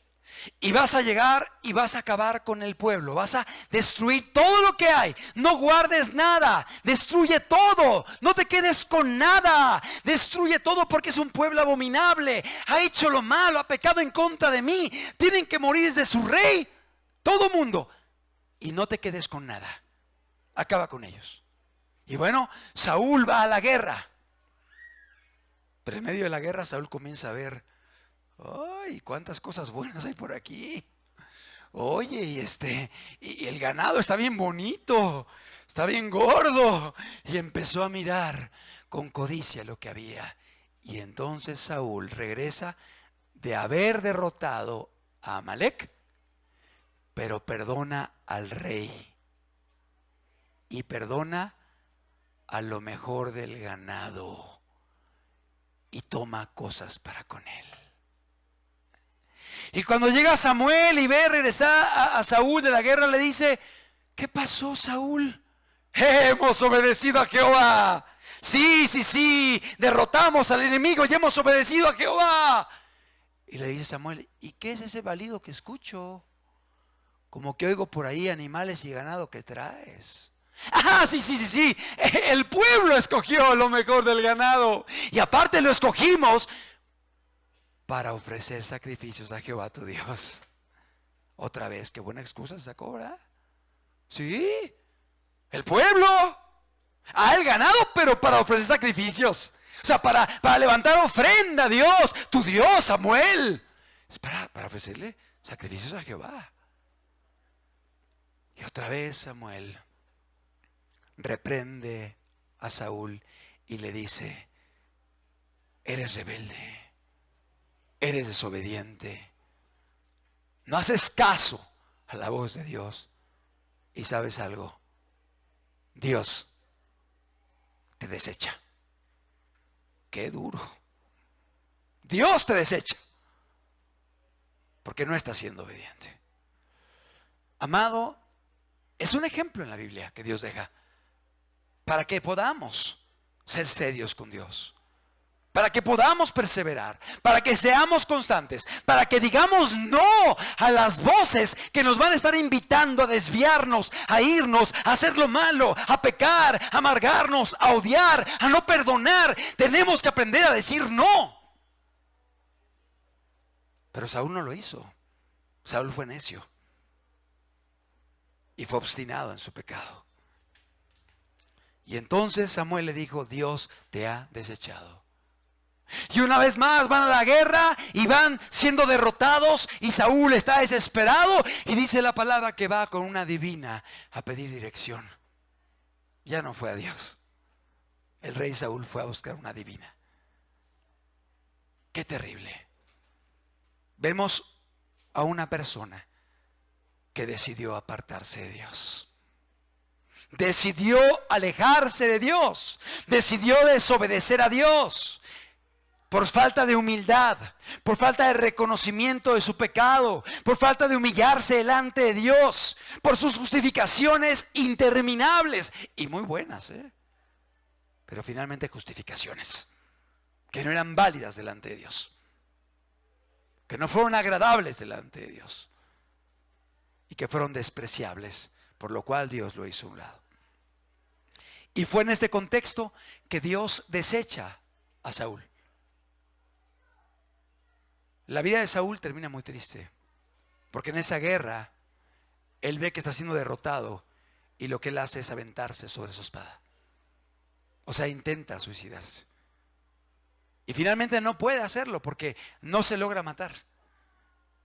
y vas a llegar y vas a acabar con el pueblo, vas a destruir todo lo que hay, no guardes nada, destruye todo, no te quedes con nada, destruye todo porque es un pueblo abominable, ha hecho lo malo, ha pecado en contra de mí, tienen que morir desde su rey, todo mundo, y no te quedes con nada, acaba con ellos. Y bueno, Saúl va a la guerra. Pero en medio de la guerra Saúl comienza a ver, ¡ay, cuántas cosas buenas hay por aquí! Oye, y el ganado está bien bonito, está bien gordo. Y empezó a mirar con codicia lo que había. Y entonces Saúl regresa de haber derrotado a Amalek, pero perdona al rey y perdona a lo mejor del ganado. Y toma cosas para con él. Y cuando llega Samuel y ve regresar a Saúl de la guerra, le dice, ¿qué pasó, Saúl? Hemos obedecido a Jehová. Sí, derrotamos al enemigo y hemos obedecido a Jehová. Y le dice Samuel, ¿y qué es ese balido que escucho? Como que oigo por ahí animales y ganado que traes. Sí. El pueblo escogió lo mejor del ganado. Y aparte lo escogimos para ofrecer sacrificios a Jehová tu Dios. Otra vez, qué buena excusa se sacó, ¿verdad? Sí, el pueblo. El ganado, pero para ofrecer sacrificios. O sea, para levantar ofrenda a Dios, tu Dios, Samuel. Es para ofrecerle sacrificios a Jehová. Y otra vez Samuel reprende a Saúl y le dice, eres rebelde, eres desobediente, no haces caso a la voz de Dios. Y sabes algo, Dios te desecha. Qué duro. Dios te desecha porque no estás siendo obediente. Amado, es un ejemplo en la Biblia que Dios deja para que podamos ser serios con Dios, para que podamos perseverar, para que seamos constantes, para que digamos no a las voces que nos van a estar invitando a desviarnos, a irnos, a hacer lo malo, a pecar, a amargarnos, a odiar, a no perdonar. Tenemos que aprender a decir no. Pero Saúl no lo hizo. Saúl fue necio y fue obstinado en su pecado. Y entonces Samuel le dijo: Dios te ha desechado. Y una vez más van a la guerra y van siendo derrotados, y Saúl está desesperado, y dice la palabra que va con una adivina a pedir dirección. Ya no fue a Dios. El rey Saúl fue a buscar una adivina. Qué terrible. Vemos a una persona que decidió apartarse de Dios. Decidió alejarse de Dios. Decidió desobedecer a Dios. Por falta de humildad, por falta de reconocimiento de su pecado, por falta de humillarse delante de Dios, por sus justificaciones interminables y muy buenas, pero finalmente justificaciones que no eran válidas delante de Dios, que no fueron agradables delante de Dios y que fueron despreciables, por lo cual Dios lo hizo a un lado. Y fue en este contexto que Dios desecha a Saúl. La vida de Saúl termina muy triste, porque en esa guerra él ve que está siendo derrotado y lo que él hace es aventarse sobre su espada. O sea, intenta suicidarse. Y finalmente no puede hacerlo porque no se logra matar.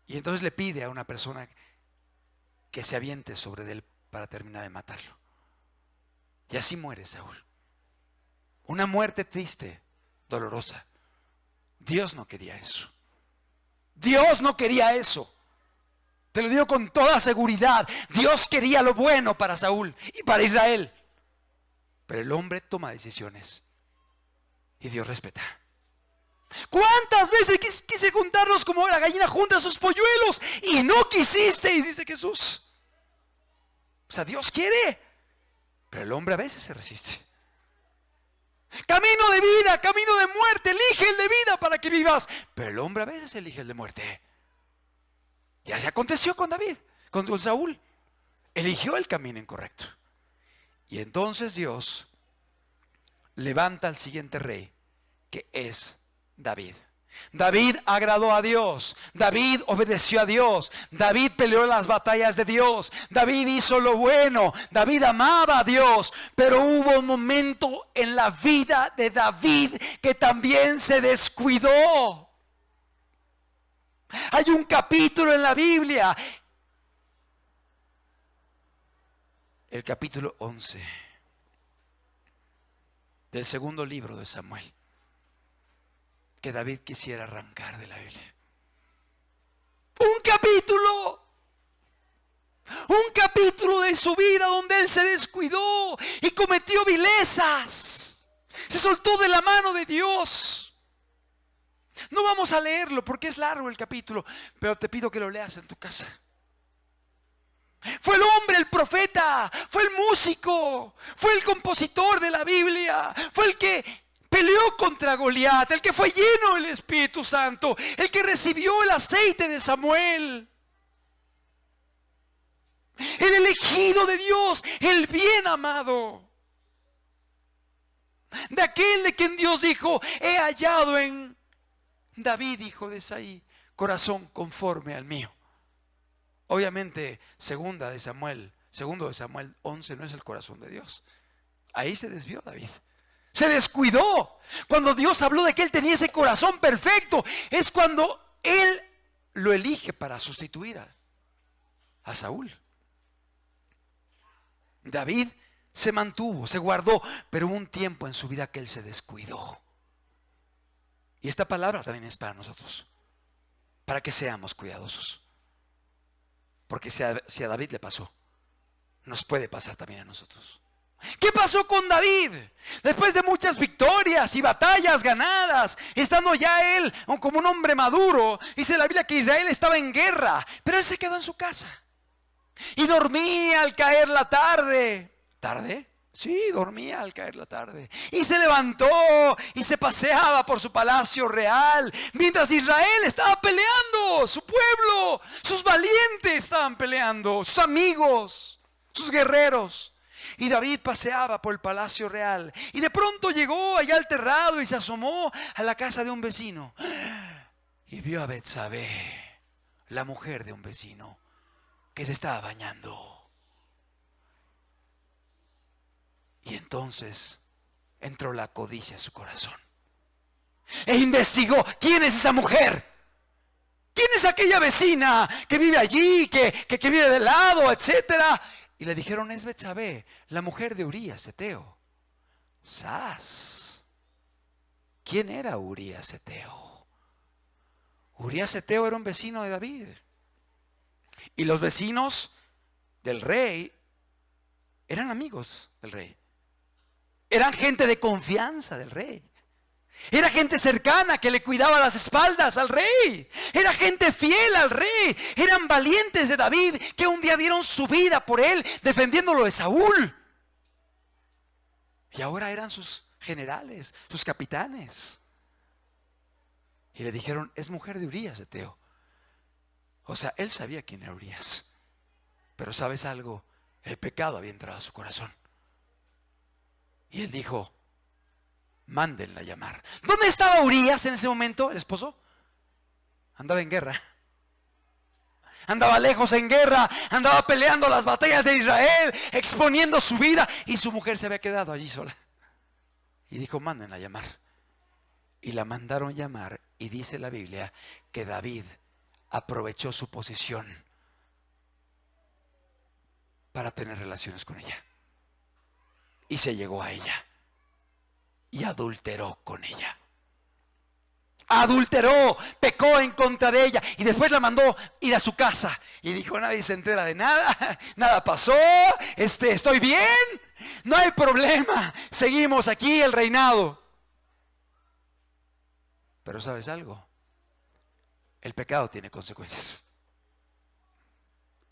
Y entonces le pide a una persona que se aviente sobre él para terminar de matarlo. Y así muere Saúl. Una muerte triste, dolorosa. Dios no quería eso. Dios no quería eso. Te lo digo con toda seguridad. Dios quería lo bueno para Saúl y para Israel. Pero el hombre toma decisiones y Dios respeta. ¿Cuántas veces quise juntarlos como la gallina junta sus polluelos y no quisiste? Y dice Jesús. O sea, Dios quiere, pero el hombre a veces se resiste. Camino de vida, camino de muerte, elige el de vida para que vivas. Pero el hombre a veces elige el de muerte. Y así aconteció con David, con Saúl. Eligió el camino incorrecto. Y entonces Dios levanta al siguiente rey, que es David. David agradó a Dios. David obedeció a Dios. David peleó las batallas de Dios. David hizo lo bueno. David amaba a Dios. Pero hubo un momento en la vida de David que también se descuidó. Hay un capítulo en la Biblia, el capítulo 11 del segundo libro de Samuel, que David quisiera arrancar de la Biblia. Un capítulo de su vida donde él se descuidó y cometió vilezas. Se soltó de la mano de Dios. No vamos a leerlo porque es largo el capítulo, pero te pido que lo leas en tu casa. Fue el hombre, el profeta, fue el músico, fue el compositor de la Biblia, fue el que peleó contra Goliat, el que fue lleno del Espíritu Santo, el que recibió el aceite de Samuel, el elegido de Dios, el bien amado, de aquel de quien Dios dijo: he hallado en David, hijo de Isaí, corazón conforme al mío. Obviamente, segundo de Samuel 11 no es el corazón de Dios. Ahí se desvió David. Se descuidó. Cuando Dios habló de que él tenía ese corazón perfecto, es cuando él lo elige para sustituir a Saúl. David se mantuvo, se guardó, pero hubo un tiempo en su vida que él se descuidó. Y esta palabra también es para nosotros, para que seamos cuidadosos. Porque si a David le pasó, nos puede pasar también a nosotros. ¿Qué pasó con David? Después de muchas victorias y batallas ganadas, estando ya él como un hombre maduro, dice la Biblia que Israel estaba en guerra, pero él se quedó en su casa. Y dormía al caer la tarde. ¿Tarde? Sí, dormía al caer la tarde. Y se levantó y se paseaba por su palacio real, mientras Israel estaba peleando, su pueblo, sus valientes estaban peleando, sus amigos, sus guerreros. Y David paseaba por el palacio real. Y de pronto llegó allá al terrado y se asomó a la casa de un vecino. Y vio a Betsabé, la mujer de un vecino, que se estaba bañando. Y entonces entró la codicia a su corazón. E investigó, ¿quién es esa mujer? ¿Quién es aquella vecina que vive allí, que vive de lado, etcétera? Y le dijeron, es Betsabé, la mujer de Urías Eteo. ¡Sas! ¿Quién era Urías Eteo? Urías Eteo era un vecino de David. Y los vecinos del rey eran amigos del rey. Eran gente de confianza del rey. Era gente cercana que le cuidaba las espaldas al rey. Era gente fiel al rey. Eran valientes de David que un día dieron su vida por él, defendiéndolo de Saúl. Y ahora eran sus generales, sus capitanes. Y le dijeron, es mujer de Urías Eteo. O sea, él sabía quién era Urías. Pero ¿sabes algo? El pecado había entrado a su corazón. Y él dijo, mándenla a llamar. ¿Dónde estaba Urías en ese momento, el esposo? Andaba en guerra. Andaba lejos en guerra. Andaba peleando las batallas de Israel, exponiendo su vida. Y su mujer se había quedado allí sola. Y dijo, mándenla a llamar. Y la mandaron llamar. Y dice la Biblia que David aprovechó su posición para tener relaciones con ella. Y se llegó a ella. Y adulteró con ella. Adulteró, pecó en contra de ella. Y después la mandó ir a su casa. Y dijo, nadie se entera de nada. Nada pasó. Estoy bien. No hay problema. Seguimos aquí el reinado. Pero ¿sabes algo? El pecado tiene consecuencias.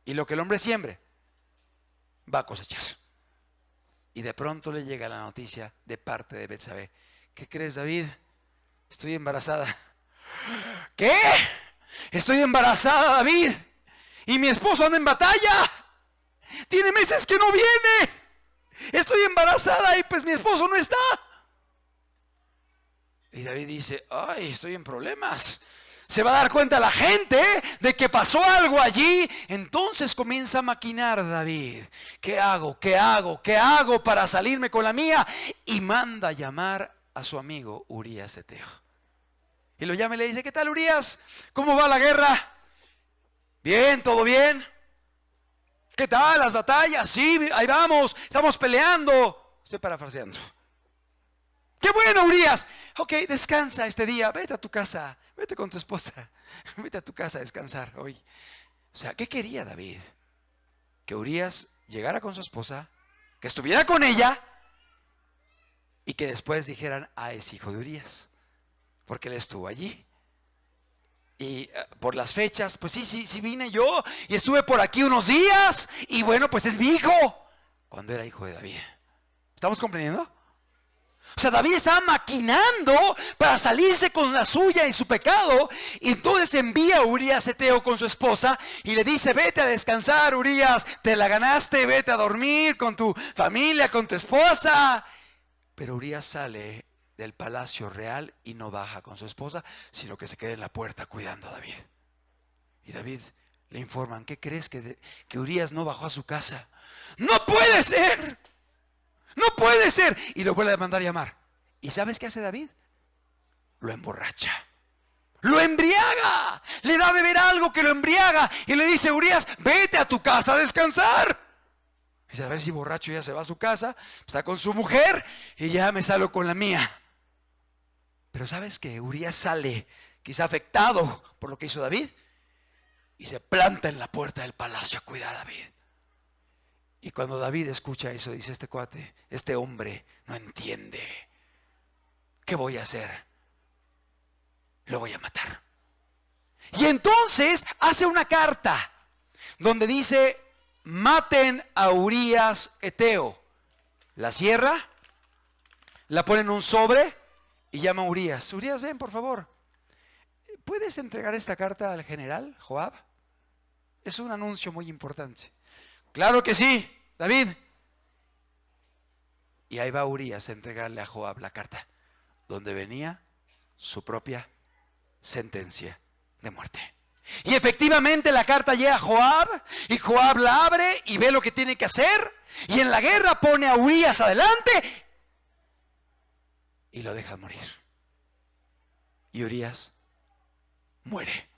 Y lo que el hombre siembre, va a cosechar. Y de pronto le llega la noticia de parte de Betsabé. ¿Qué crees, David? Estoy embarazada. ¿Qué? Estoy embarazada, David. Y mi esposo anda en batalla. Tiene meses que no viene. Estoy embarazada y pues mi esposo no está. Y David dice, ay, estoy en problemas. Se va a dar cuenta la gente de que pasó algo allí. Entonces comienza a maquinar David. ¿Qué hago? ¿Qué hago? ¿Qué hago para salirme con la mía? Y manda a llamar a su amigo Urías Eteo. Y lo llama y le dice, ¿qué tal, Urías? ¿Cómo va la guerra? Bien, ¿todo bien? ¿Qué tal las batallas? Sí, ahí vamos, estamos peleando. Estoy parafraseando. ¡Qué bueno, Urías! Ok, descansa este día, vete a tu casa, vete con tu esposa, vete a tu casa a descansar hoy. O sea, ¿qué quería David? Que Urías llegara con su esposa, que estuviera con ella y que después dijeran, es hijo de Urías, porque él estuvo allí. Y por las fechas, pues sí vine yo y estuve por aquí unos días y bueno, pues es mi hijo, cuando era hijo de David. ¿Estamos comprendiendo? O sea, David estaba maquinando para salirse con la suya y su pecado. Y entonces envía a Urías Eteo con su esposa y le dice, vete a descansar, Urías, te la ganaste, vete a dormir con tu familia, con tu esposa. Pero Urías sale del palacio real y no baja con su esposa, sino que se queda en la puerta cuidando a David. Y David le informan, ¿qué crees? Que Urías no bajó a su casa. ¡No puede ser! ¡No puede ser! Y lo vuelve a mandar llamar. ¿Y sabes qué hace David? Lo emborracha. Lo embriaga. Le da a beber algo que lo embriaga. Y le dice, Urías, vete a tu casa a descansar. Y dice, a ver si borracho ya se va a su casa. Está con su mujer y ya me salgo con la mía. Pero ¿sabes qué? Urías sale quizá afectado por lo que hizo David. Y se planta en la puerta del palacio a cuidar a David. Y cuando David escucha eso, dice, este cuate, este hombre no entiende. ¿Qué voy a hacer? Lo voy a matar. Y entonces hace una carta donde dice, maten a Urías Eteo. La cierra, la pone en un sobre y llama a Urías. Urías, ven por favor. ¿Puedes entregar esta carta al general Joab? Es un anuncio muy importante. Claro que sí, David. Y ahí va Urías a entregarle a Joab la carta, donde venía su propia sentencia de muerte. Y efectivamente la carta llega a Joab, y Joab la abre y ve lo que tiene que hacer, y en la guerra pone a Urías adelante y lo deja morir. Y Urías muere.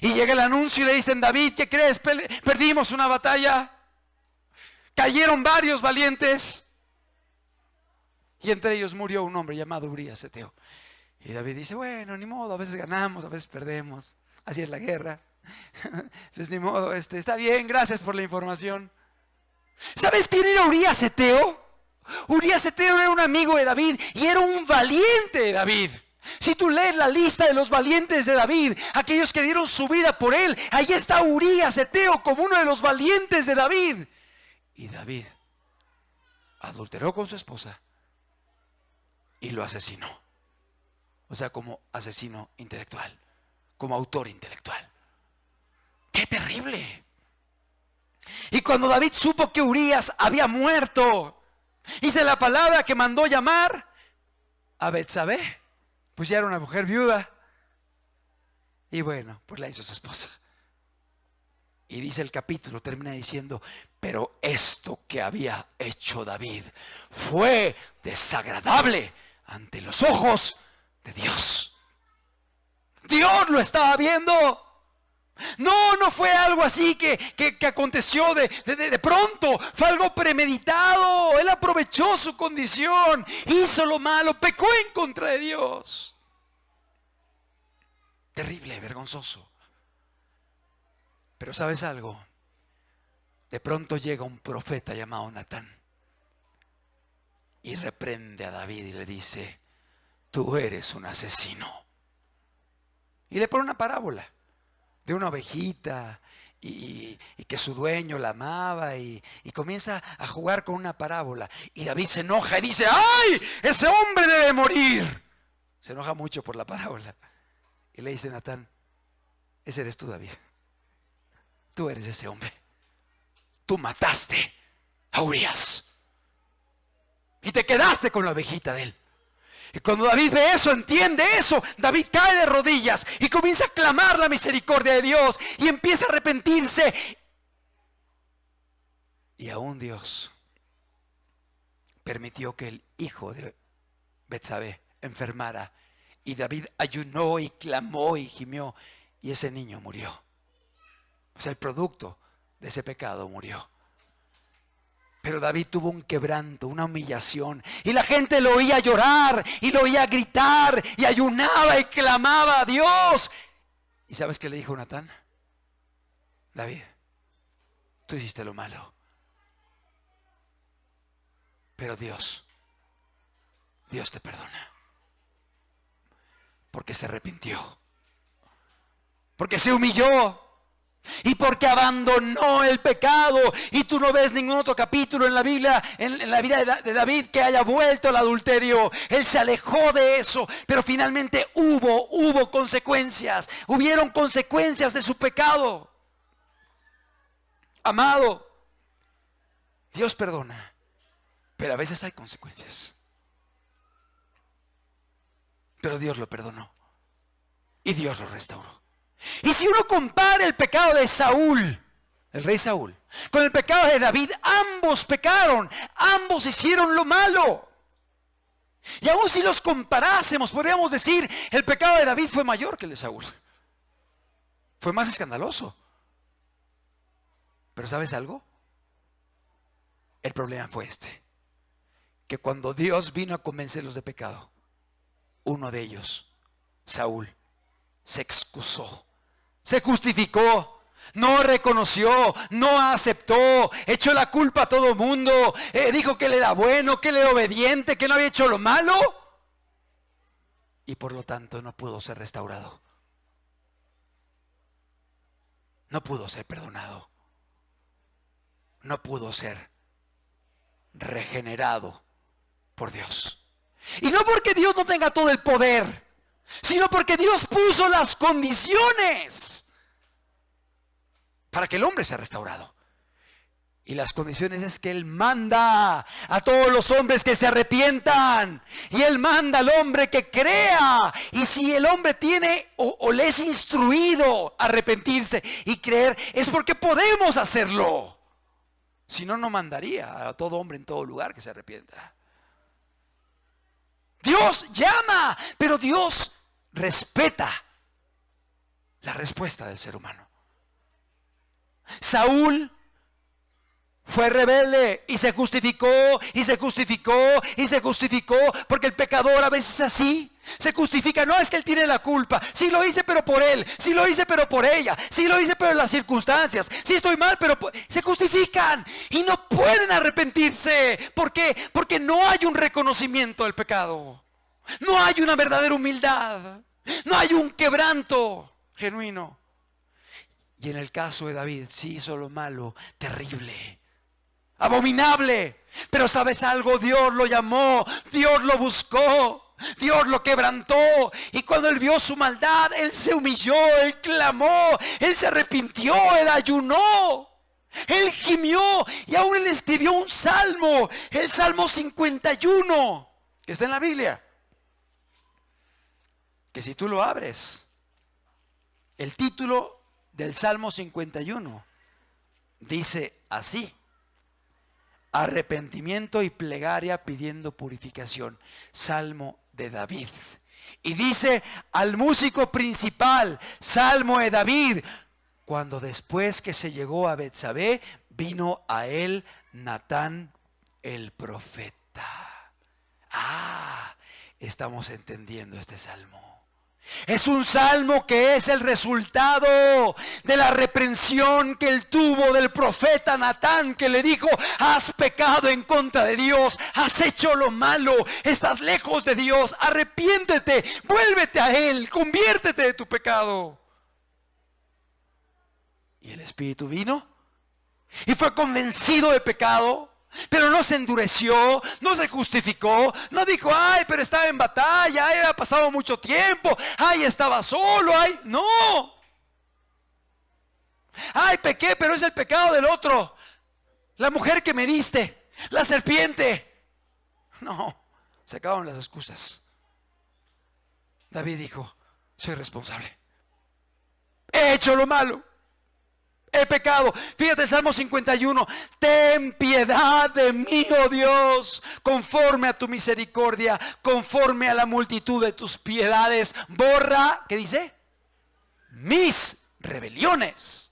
Y llega el anuncio y le dicen: David, ¿qué crees? Perdimos una batalla, cayeron varios valientes, y entre ellos murió un hombre llamado Urías Eteo. Y David dice: bueno, ni modo, a veces ganamos, a veces perdemos, así es la guerra. Pues ni modo, está bien, gracias por la información. ¿Sabes quién era Urías Eteo? Urías Eteo era un amigo de David y era un valiente de David. Si tú lees la lista de los valientes de David, aquellos que dieron su vida por él, ahí está Urías Eteo como uno de los valientes de David. Y David adulteró con su esposa y lo asesinó. O sea, como asesino intelectual, como autor intelectual. ¡Qué terrible! Y cuando David supo que Urías había muerto, dice la palabra que mandó llamar a Betsabé. Pues ya era una mujer viuda. Y bueno, pues la hizo su esposa. Y dice el capítulo, termina diciendo: pero esto que había hecho David fue desagradable ante los ojos de Dios. Dios lo estaba viendo. No fue algo así que aconteció de pronto. Fue algo premeditado. Él aprovechó su condición, hizo lo malo, pecó en contra de Dios. Terrible, vergonzoso. Pero ¿sabes algo? De pronto llega un profeta llamado Natán y reprende a David y le dice: tú eres un asesino. Y le pone una parábola de una ovejita y que su dueño la amaba, y comienza a jugar con una parábola. Y David se enoja y dice: ¡ay! ¡Ese hombre debe morir! Se enoja mucho por la parábola. Y le dice Natán: ese eres tú, David. Tú eres ese hombre. Tú mataste a Urías y te quedaste con la ovejita de él. Y cuando David ve eso, entiende eso, David cae de rodillas y comienza a clamar la misericordia de Dios y empieza a arrepentirse. Y aún Dios permitió que el hijo de Betsabé enfermara, y David ayunó y clamó y gimió, y ese niño murió. O sea, el producto de ese pecado murió. Pero David tuvo un quebranto, una humillación, y la gente lo oía llorar y lo oía gritar y ayunaba y clamaba a Dios. ¿Y sabes qué le dijo Natán? David, tú hiciste lo malo, pero Dios te perdona, porque se arrepintió, porque se humilló y porque abandonó el pecado. Y tú no ves ningún otro capítulo en la Biblia, en la vida de David, que haya vuelto al adulterio. Él se alejó de eso, pero finalmente hubo consecuencias. Hubieron consecuencias de su pecado. Amado, Dios perdona, pero a veces hay consecuencias. Pero Dios lo perdonó y Dios lo restauró. Y si uno compara el pecado de Saúl, el rey Saúl, con el pecado de David, ambos pecaron, ambos hicieron lo malo. Y aún si los comparásemos, podríamos decir, el pecado de David fue mayor que el de Saúl. Fue más escandaloso. Pero ¿sabes algo? El problema fue que cuando Dios vino a convencerlos de pecado, uno de ellos, Saúl, se excusó, se justificó, no reconoció, no aceptó, echó la culpa a todo el mundo, dijo que él era bueno, que él era obediente, que no había hecho lo malo, y por lo tanto no pudo ser restaurado, no pudo ser perdonado. no pudo ser regenerado por Dios. Y no porque Dios no tenga todo el poder, sino porque Dios puso las condiciones para que el hombre sea restaurado. Y las condiciones es que Él manda a todos los hombres que se arrepientan. Y Él manda al hombre que crea. Y si el hombre tiene o le es instruido a arrepentirse y creer, es porque podemos hacerlo. Si no, no mandaría a todo hombre en todo lugar que se arrepienta. Dios llama, pero Dios respeta la respuesta del ser humano. Saúl fue rebelde y se justificó, y se justificó, y se justificó, porque el pecador a veces así se justifica. No, es que él tiene la culpa. Sí lo hice, pero por él. Sí lo hice, pero por ella. Sí lo hice, pero en las circunstancias. Sí estoy mal, pero se justifican y no pueden arrepentirse. ¿Por qué? Porque no hay un reconocimiento del pecado. No hay una verdadera humildad. No hay un quebranto genuino. Y en el caso de David, sí hizo lo malo, terrible, abominable. Pero ¿sabes algo? Dios lo llamó, Dios lo buscó, Dios lo quebrantó. Y cuando él vio su maldad, él se humilló, él clamó, él se arrepintió, él ayunó, él gimió. Y aún él escribió un salmo, el Salmo 51, que está en la Biblia. Que si tú lo abres, el título del Salmo 51 dice así: arrepentimiento y plegaria pidiendo purificación. Salmo de David. Y dice al músico principal, Salmo de David, cuando después que se llegó a Betsabé, vino a él Natán el profeta. Estamos entendiendo este salmo. Es un salmo que es el resultado de la reprensión que él tuvo del profeta Natán, que le dijo: has pecado en contra de Dios, has hecho lo malo, estás lejos de Dios, arrepiéntete, vuélvete a Él, conviértete de tu pecado. Y el Espíritu vino y fue convencido de pecado. Pero no se endureció, no se justificó, no dijo: ay, pero estaba en batalla, ay, había pasado mucho tiempo, ay, estaba solo, ay, no. Ay, pequé, pero es el pecado del otro, la mujer que me diste, la serpiente. No, se acabaron las excusas. David dijo: soy responsable, he hecho lo malo, he pecado. Fíjate el Salmo 51. Ten piedad de mí, oh Dios, conforme a tu misericordia, conforme a la multitud de tus piedades. Borra, ¿qué dice? Mis rebeliones.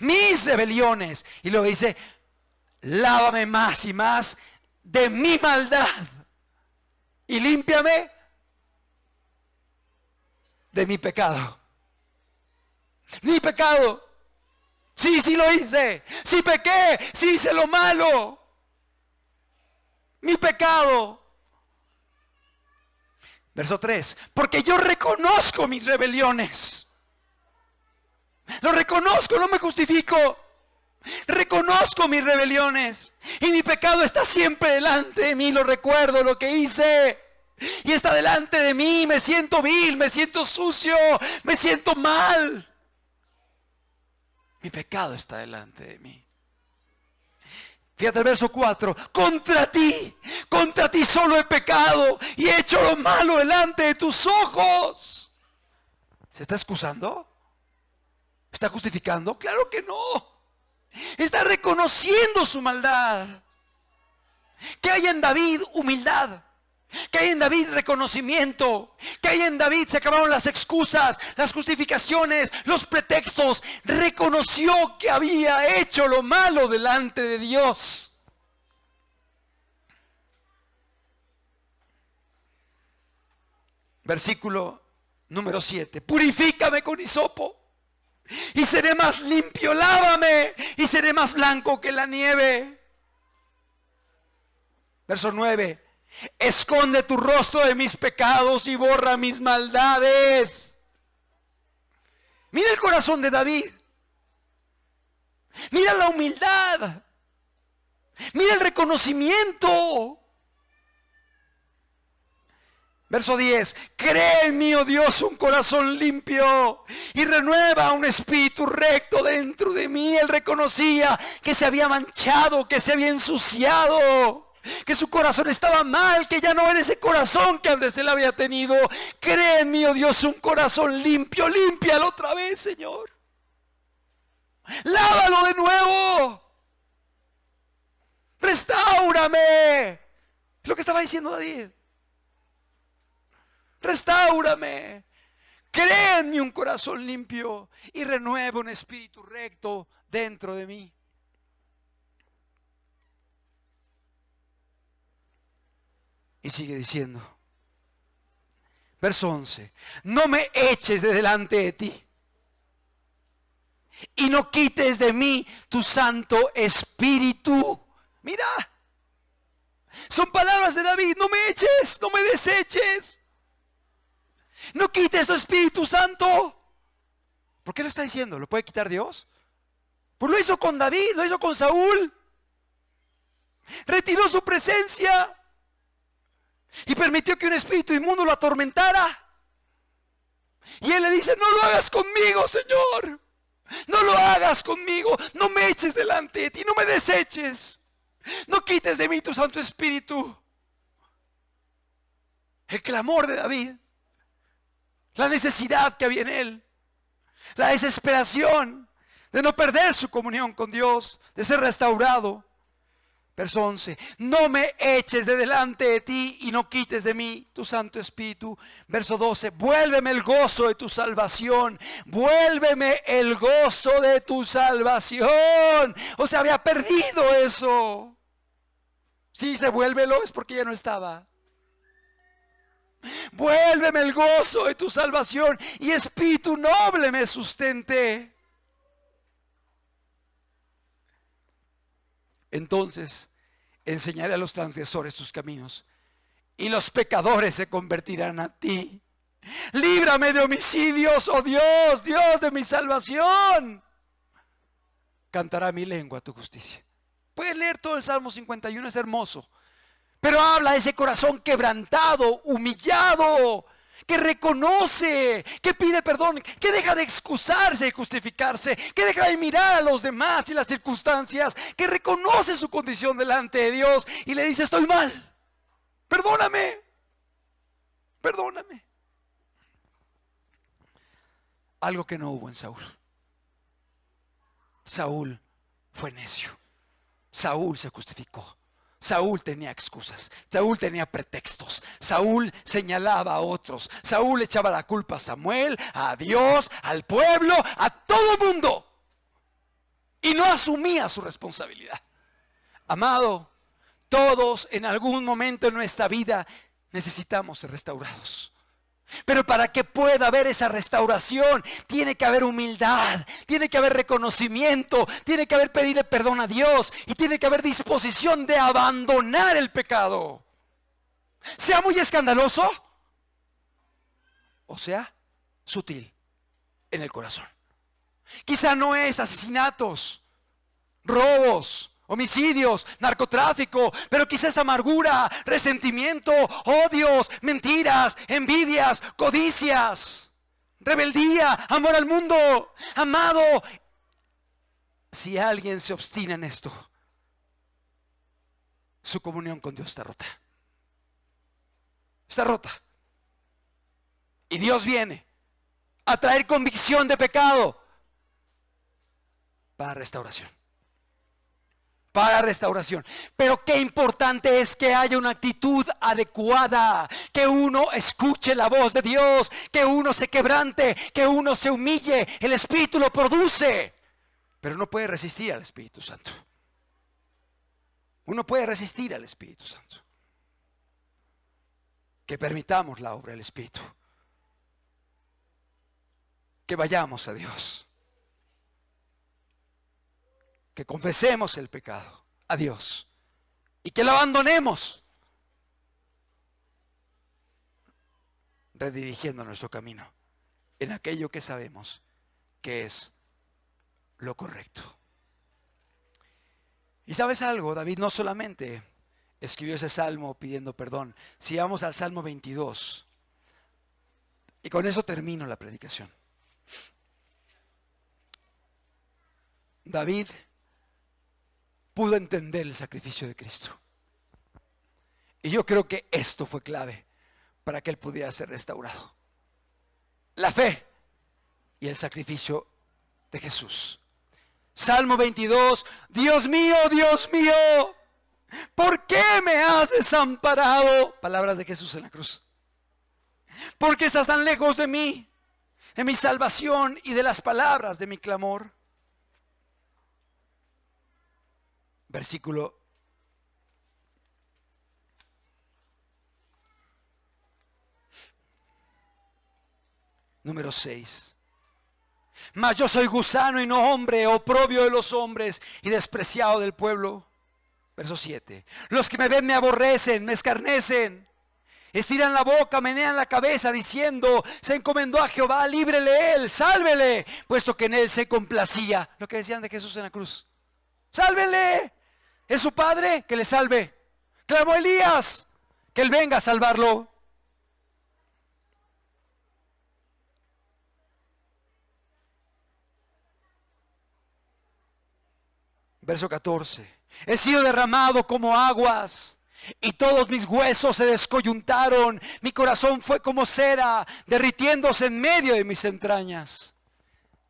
Mis rebeliones. Y luego dice: lávame más y más de mi maldad y límpiame de mi pecado. Mi pecado. Sí lo hice. Sí pequé. Sí hice lo malo. Mi pecado. Verso 3. Porque yo reconozco mis rebeliones. Lo reconozco, no me justifico. Reconozco mis rebeliones. Y mi pecado está siempre delante de mí. Lo recuerdo, lo que hice. Y está delante de mí. Me siento vil, me siento sucio, me siento mal. Mi pecado está delante de mí. Fíjate el verso 4. Contra ti solo he pecado y he hecho lo malo delante de tus ojos. ¿Se está excusando? ¿Está justificando? Claro que no. Está reconociendo su maldad. ¿Qué hay en David? Humildad. ¿Qué hay en David? Reconocimiento. ¿Qué hay en David? Se acabaron las excusas, las justificaciones, los pretextos. Reconoció que había hecho lo malo delante de Dios. Versículo número 7. Purifícame con hisopo y seré más limpio. Lávame y seré más blanco que la nieve. Verso 9. Esconde tu rostro de mis pecados y borra mis maldades. Mira el corazón de David. Mira la humildad. Mira el reconocimiento. Verso 10, cree en mí, oh Dios, un corazón limpio y renueva un espíritu recto dentro de mí. Él reconocía que se había manchado, que se había ensuciado, que su corazón estaba mal, que ya no era ese corazón que antes él había tenido. Cree en mí, oh Dios, un corazón limpio. Límpialo otra vez, Señor. Lávalo de nuevo. Restáurame. Es lo que estaba diciendo David. Restáurame, crea en mí un corazón limpio y renueva un espíritu recto dentro de mí. Y sigue diciendo, verso 11, no me eches de delante de ti y no quites de mí tu Santo Espíritu. Mira, son palabras de David, no me eches, no me deseches. No quites tu Espíritu Santo. ¿Por qué lo está diciendo? ¿Lo puede quitar Dios? Pues lo hizo con David, lo hizo con Saúl. Retiró su presencia y permitió que un espíritu inmundo lo atormentara. Y él le dice, no lo hagas conmigo, Señor. No lo hagas conmigo. No me eches delante de ti, no me deseches. No quites de mí tu Santo Espíritu. El clamor de David, la necesidad que había en él, la desesperación de no perder su comunión con Dios, de ser restaurado. Verso 11, no me eches de delante de ti y no quites de mí tu Santo Espíritu. Verso 12, vuélveme el gozo de tu salvación, vuélveme el gozo de tu salvación. O sea, había perdido eso. Si dice vuélvelo es porque ya no estaba. Vuélveme el gozo de tu salvación y espíritu noble me sustente. Entonces enseñaré a los transgresores tus caminos y los pecadores se convertirán a ti. Líbrame de homicidios, oh Dios, Dios de mi salvación. Cantará mi lengua tu justicia. Puedes leer todo el Salmo 51, es hermoso. Pero habla de ese corazón quebrantado, humillado, que reconoce, que pide perdón, que deja de excusarse y justificarse, que deja de mirar a los demás y las circunstancias, que reconoce su condición delante de Dios y le dice, estoy mal, perdóname, perdóname. Algo que no hubo en Saúl. Saúl fue necio. Saúl se justificó. Saúl tenía excusas, Saúl tenía pretextos, Saúl señalaba a otros, Saúl echaba la culpa a Samuel, a Dios, al pueblo, a todo el mundo. Y no asumía su responsabilidad. Amado, todos en algún momento en nuestra vida necesitamos ser restaurados. Pero para que pueda haber esa restauración, tiene que haber humildad, tiene que haber reconocimiento, tiene que haber pedirle perdón a Dios y tiene que haber disposición de abandonar el pecado. Sea muy escandaloso o sea sutil en el corazón. Quizá no es asesinatos, robos, homicidios, narcotráfico, pero quizás amargura, resentimiento, odios, mentiras, envidias, codicias, rebeldía, amor al mundo. Amado, si alguien se obstina en esto, su comunión con Dios está rota. Está rota. Y Dios viene a traer convicción de pecado para restauración. Para restauración. Pero qué importante es que haya una actitud adecuada, que uno escuche la voz de Dios, que uno se quebrante, que uno se humille. El Espíritu lo produce, pero no puede resistir al Espíritu Santo. Uno puede resistir al Espíritu Santo. Que permitamos la obra del Espíritu. Que vayamos a Dios. Que confesemos el pecado a Dios y que lo abandonemos, redirigiendo nuestro camino en aquello que sabemos que es lo correcto. Y sabes algo, David no solamente escribió ese salmo pidiendo perdón. Si vamos al Salmo 22, y con eso termino la predicación. David pudo entender el sacrificio de Cristo. Y yo creo que esto fue clave para que él pudiera ser restaurado. La fe y el sacrificio de Jesús. Salmo 22, Dios mío, ¿por qué me has desamparado? Palabras de Jesús en la cruz. ¿Por qué estás tan lejos de mí, de mi salvación y de las palabras de mi clamor? Versículo número 6. Mas yo soy gusano y no hombre, oprobio de los hombres y despreciado del pueblo. Verso 7. Los que me ven me aborrecen, me escarnecen, estiran la boca, menean la cabeza, diciendo: se encomendó a Jehová, líbrele él, sálvele, puesto que en él se complacía. Lo que decían de Jesús en la cruz. Sálvele, es su padre, que le salve. Clamó Elías, que él venga a salvarlo. Verso 14. He sido derramado como aguas y todos mis huesos se descoyuntaron. Mi corazón fue como cera, derritiéndose en medio de mis entrañas.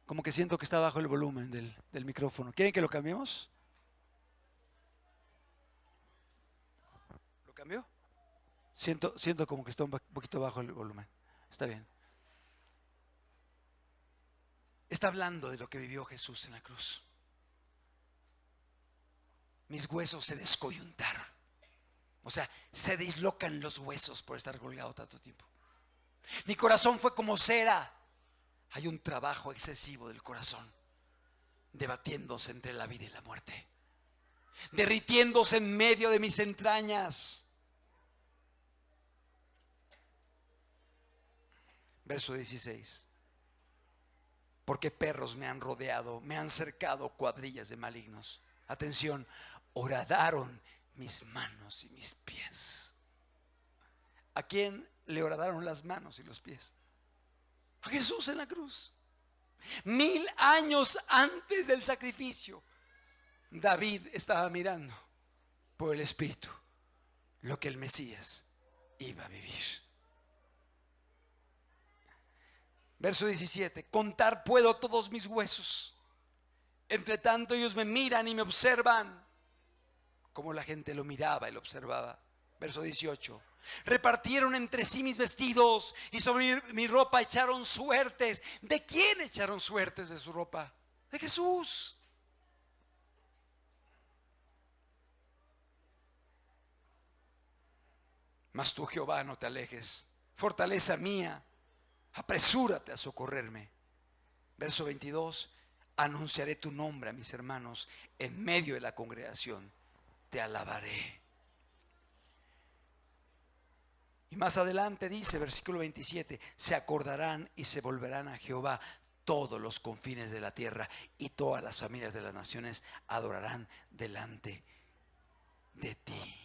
Como que siento que está bajo el volumen del micrófono. ¿Quieren que lo cambiemos? ¿Lo cambió? Siento como que está un poquito bajo el volumen. Está bien. Está hablando de lo que vivió Jesús en la cruz. Mis huesos se descoyuntaron. O sea, se dislocan los huesos por estar colgado tanto tiempo. Mi corazón fue como cera. Hay un trabajo excesivo del corazón, debatiéndose entre la vida y la muerte, derritiéndose en medio de mis entrañas. Verso 16. Porque perros me han rodeado, me han cercado cuadrillas de malignos. Atención, horadaron mis manos y mis pies. ¿A quién le horadaron las manos y los pies? A Jesús en la cruz. 1000 años antes del sacrificio, David estaba mirando por el Espíritu lo que el Mesías iba a vivir. Verso 17. Contar puedo todos mis huesos. Entre tanto ellos me miran y me observan, como la gente lo miraba y lo observaba. Verso 18. Repartieron entre sí mis vestidos y sobre mi ropa echaron suertes. ¿De quién echaron suertes de su ropa? De Jesús. Mas tú, Jehová, no te alejes, fortaleza mía, apresúrate a socorrerme. Verso 22. Anunciaré tu nombre a mis hermanos, en medio de la congregación te alabaré. Y más adelante dice, versículo 27, se acordarán y se volverán a Jehová todos los confines de la tierra, y todas las familias de las naciones adorarán delante de ti.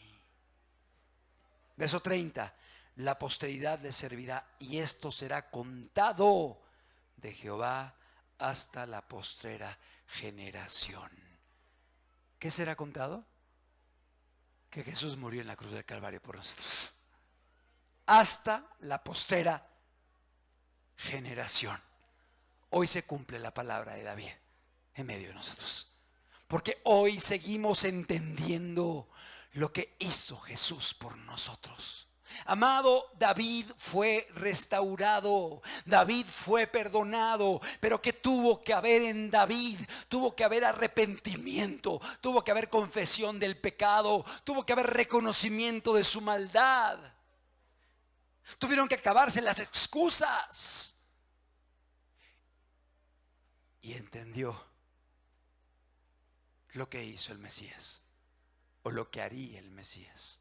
Verso 30, la posteridad le servirá, y esto será contado de Jehová hasta la postrera generación. ¿Qué será contado? Que Jesús murió en la cruz del Calvario por nosotros. Hasta la postrera generación. Hoy se cumple la palabra de David en medio de nosotros. Porque hoy seguimos entendiendo lo que hizo Jesús por nosotros. Amado, David fue restaurado, David fue perdonado, pero ¿qué tuvo que haber en David? Tuvo que haber arrepentimiento, tuvo que haber confesión del pecado, tuvo que haber reconocimiento de su maldad. Tuvieron que acabarse las excusas. Y entendió lo que hizo el Mesías, o lo que haría el Mesías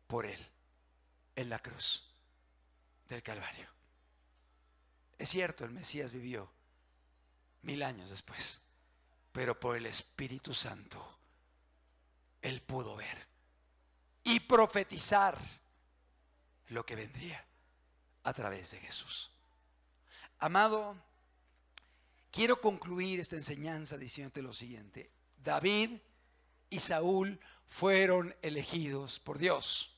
por él en la cruz del Calvario. Es cierto, el Mesías vivió 1000 años después, pero por el Espíritu Santo él pudo ver y profetizar lo que vendría a través de Jesús. Amado, quiero concluir esta enseñanza diciéndote lo siguiente: David y Saúl fueron elegidos por Dios.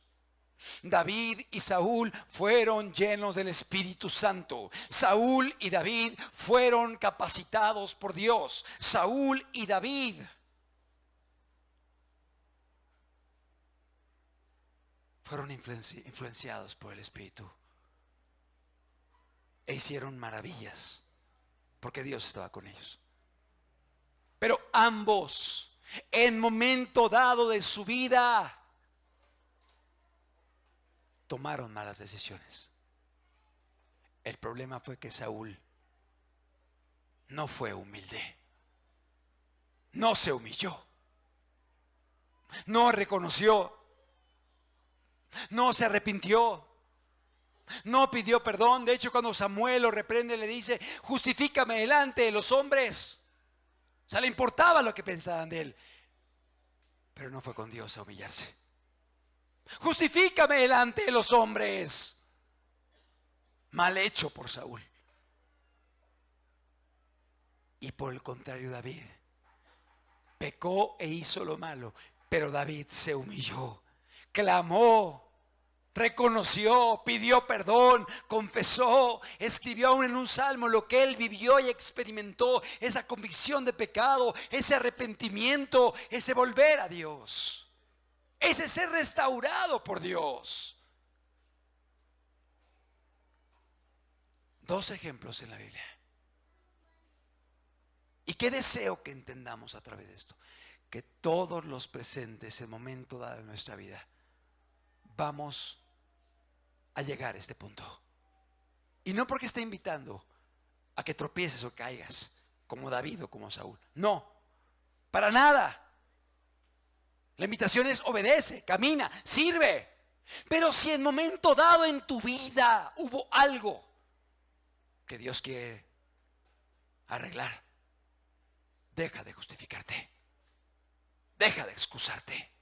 David y Saúl fueron llenos del Espíritu Santo. Saúl y David fueron capacitados por Dios. Saúl y David fueron influenciados por el Espíritu e hicieron maravillas porque Dios estaba con ellos. Pero ambos, en momento dado de su vida, tomaron malas decisiones. El problema fue que Saúl no fue humilde, no se humilló, no reconoció, no se arrepintió, no pidió perdón. De hecho, cuando Samuel lo reprende, le dice: justifícame delante de los hombres. O sea, le importaba lo que pensaban de él, pero no fue con Dios a humillarse. Justifícame delante de los hombres. Mal hecho por Saúl. Y por el contrario, David pecó e hizo lo malo, pero David se humilló, clamó, reconoció, pidió perdón, confesó, escribió aún en un salmo lo que él vivió y experimentó, esa convicción de pecado, ese arrepentimiento, ese volver a Dios, ese ser restaurado por Dios. Dos ejemplos en la Biblia. ¿Y qué deseo que entendamos a través de esto? Que todos los presentes en momento dado en nuestra vida vamos a llegar a este punto. Y no porque esté invitando a que tropieces o caigas como David o como Saúl. No, para nada. La invitación es: obedece, camina, sirve. Pero si en momento dado en tu vida hubo algo que Dios quiere arreglar, deja de justificarte, deja de excusarte,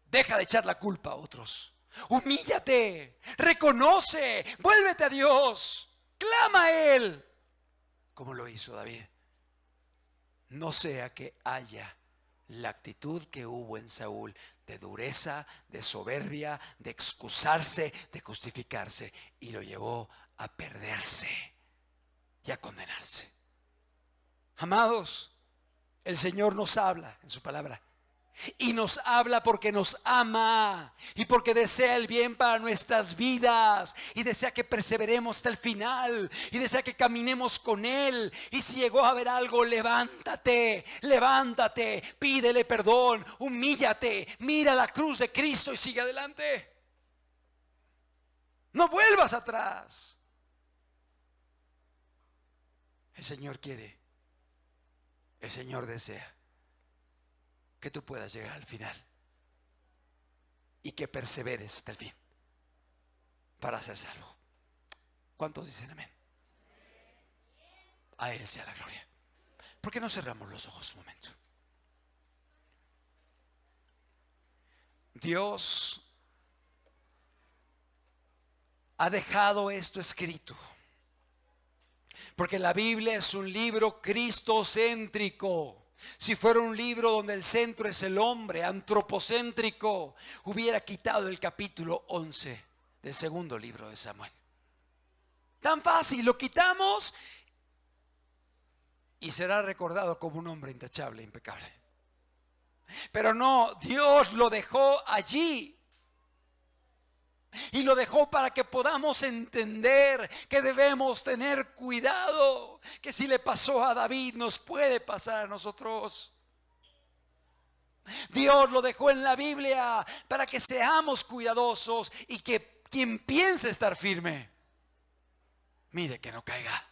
deja de echar la culpa a otros. Humíllate, reconoce, vuélvete a Dios, clama a Él, como lo hizo David. No sea que haya la actitud que hubo en Saúl, de dureza, de soberbia, de excusarse, de justificarse, y lo llevó a perderse y a condenarse. Amados, el Señor nos habla en su palabra, y nos habla porque nos ama y porque desea el bien para nuestras vidas, y desea que perseveremos hasta el final, y desea que caminemos con Él. Y si llegó a haber algo, levántate, levántate, pídele perdón, humíllate, mira la cruz de Cristo y sigue adelante. No vuelvas atrás. El Señor quiere, el Señor desea que tú puedas llegar al final y que perseveres hasta el fin para ser salvo. ¿Cuántos dicen amén? A Él sea la gloria. ¿Por qué no cerramos los ojos un momento? Dios ha dejado esto escrito porque la Biblia es un libro cristocéntrico. Si fuera un libro donde el centro es el hombre, antropocéntrico, hubiera quitado el capítulo 11 del segundo libro de Samuel. Tan fácil, lo quitamos y será recordado como un hombre intachable, impecable. Pero no, Dios lo dejó allí. Y lo dejó para que podamos entender que debemos tener cuidado, que si le pasó a David nos puede pasar a nosotros. Dios lo dejó en la Biblia para que seamos cuidadosos y que quien piense estar firme, mire que no caiga.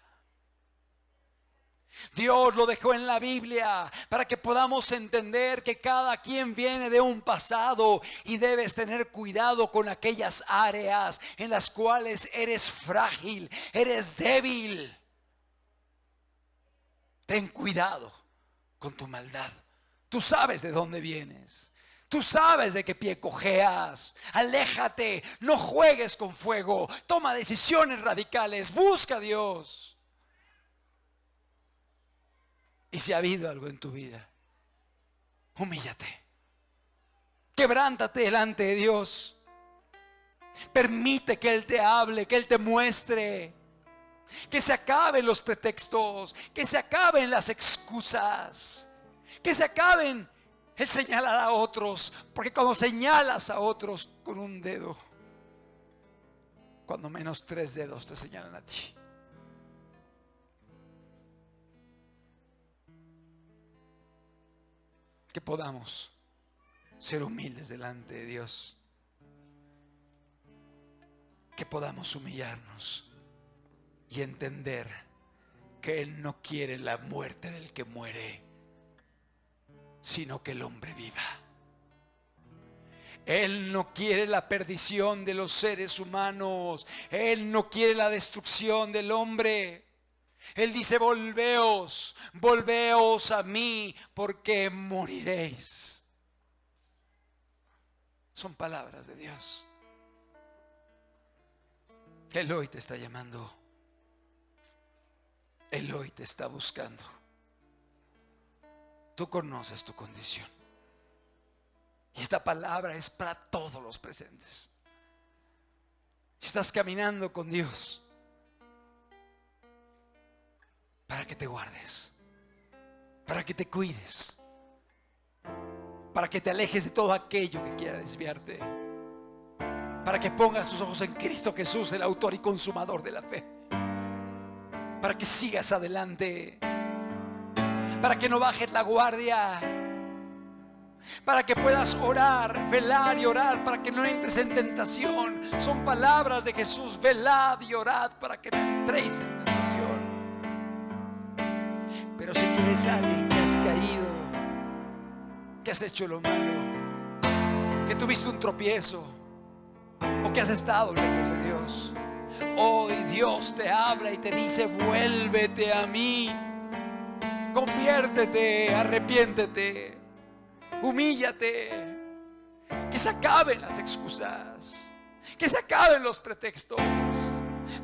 Dios lo dejó en la Biblia para que podamos entender que cada quien viene de un pasado y debes tener cuidado con aquellas áreas en las cuales eres frágil, eres débil. Ten cuidado con tu maldad. Tú sabes de dónde vienes. Tú sabes de qué pie cojeas. Aléjate, no juegues con fuego. Toma decisiones radicales, busca a Dios. Y si ha habido algo en tu vida, humíllate. Quebrántate delante de Dios. Permite que Él te hable, que Él te muestre. Que se acaben los pretextos, que se acaben las excusas, que se acaben el señalar a otros. Porque cuando señalas a otros con un dedo, cuando menos 3 dedos te señalan a ti. Que podamos ser humildes delante de Dios. Que podamos humillarnos y entender que Él no quiere la muerte del que muere, sino que el hombre viva. Él no quiere la perdición de los seres humanos. Él no quiere la destrucción del hombre. Él dice: volveos, volveos a mí, porque moriréis. Son palabras de Dios. Él hoy te está llamando. Él hoy te está buscando. Tú conoces tu condición. Y esta palabra es para todos los presentes. Si estás caminando con Dios, para que te guardes, para que te cuides, para que te alejes de todo aquello que quiera desviarte, para que pongas tus ojos en Cristo Jesús, el autor y consumador de la fe, para que sigas adelante, para que no bajes la guardia, para que puedas orar, velar y orar, para que no entres en tentación. Son palabras de Jesús: velad y orad para que no entréis en tentación. Pero si tú eres alguien que has caído, que has hecho lo malo, que tuviste un tropiezo, o que has estado lejos de Dios, hoy Dios te habla y te dice: vuélvete a mí, conviértete, arrepiéntete, humíllate. Que se acaben las excusas, que se acaben los pretextos.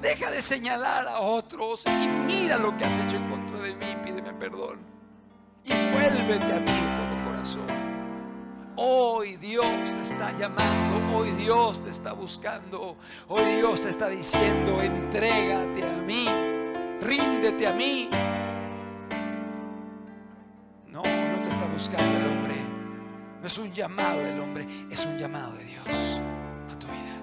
Deja de señalar a otros y mira lo que has hecho en contra de mí. Pídeme perdón y vuélvete a mí de todo corazón. Hoy Dios te está llamando, hoy Dios te está buscando, hoy Dios te está diciendo: entrégate a mí, ríndete a mí. No te está buscando el hombre. No es un llamado del hombre, es un llamado de Dios a tu vida.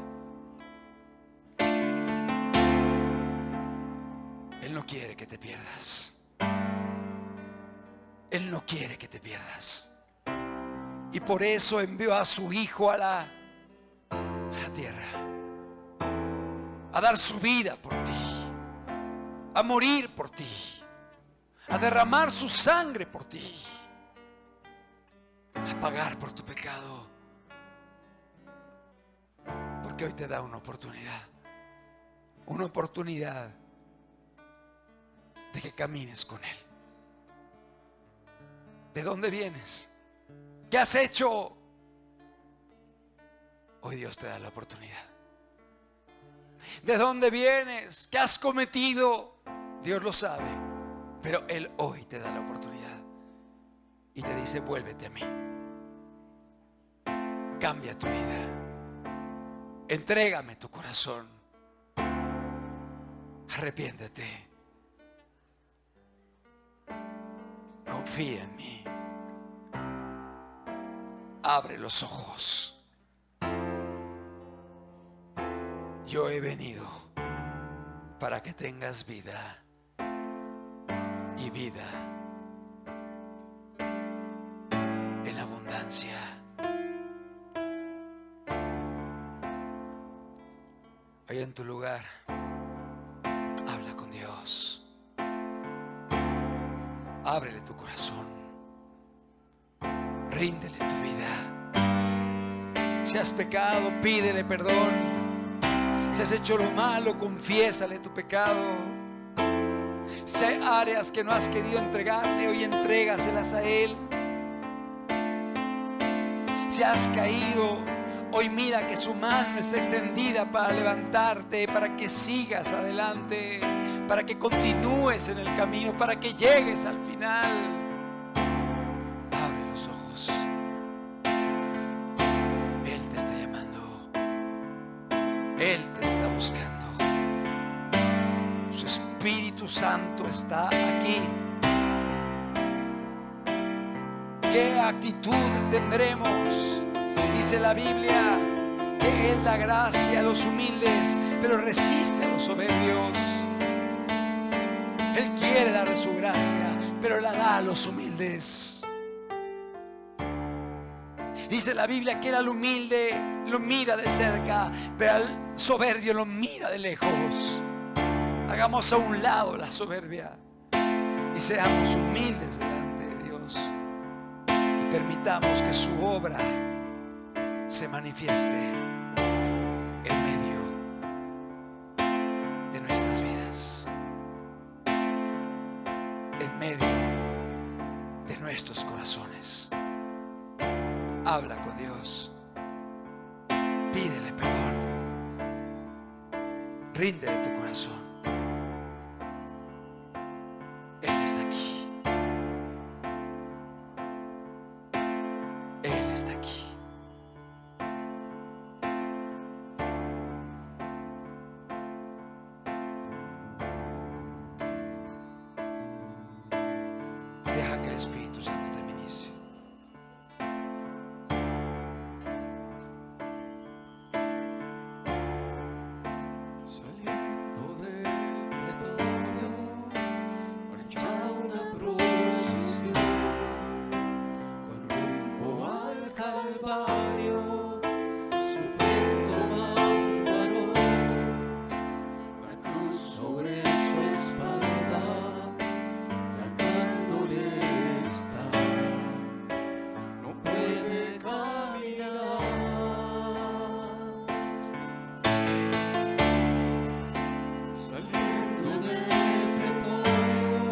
Él no quiere que te pierdas. Él no quiere que te pierdas. Y por eso envió a su Hijo a la tierra, a dar su vida por ti, a morir por ti, a derramar su sangre por ti, a pagar por tu pecado. Porque hoy te da una oportunidad de que camines con Él. ¿De dónde vienes? ¿Qué has hecho? Hoy Dios te da la oportunidad. ¿De dónde vienes? ¿Qué has cometido? Dios lo sabe, pero Él hoy te da la oportunidad y te dice: vuélvete a mí. Cambia tu vida. Entrégame tu corazón. Arrepiéntete. Confía en mí. Abre los ojos. Yo he venido para que tengas vida y vida en abundancia. Ahí en tu lugar, habla con Dios. Ábrele tu corazón. Ríndele tu vida. Si has pecado, pídele perdón. Si has hecho lo malo, confiésale tu pecado. Si hay áreas que no has querido entregarle, hoy entrégaselas a Él. Si has caído, hoy mira que su mano está extendida para levantarte, para que sigas adelante, para que continúes en el camino, para que llegues al final. Abre los ojos. Él te está llamando. Él te está buscando. Su Espíritu Santo está aquí. ¿Qué actitud tendremos? Dice la Biblia que Él da gracia a los humildes, pero resiste a los soberbios. Él quiere dar su gracia, pero la da a los humildes. Dice la Biblia que Él al humilde lo mira de cerca, pero al soberbio lo mira de lejos. Hagamos a un lado la soberbia y seamos humildes delante de Dios. Y permitamos que su obra se manifieste en medio de nuestras vidas, en medio de nuestros corazones. Habla con Dios, pídele perdón, ríndele tu corazón. Él está aquí. Él está aquí. Deja que el Espíritu Santo te ministre. Saliendo del pretorio, marcha una procesión con rumbo al Calvario, sufriendo va un varón, la cruz sobre su espalda, tragándole está, no puede caminar. Saliendo del pretorio,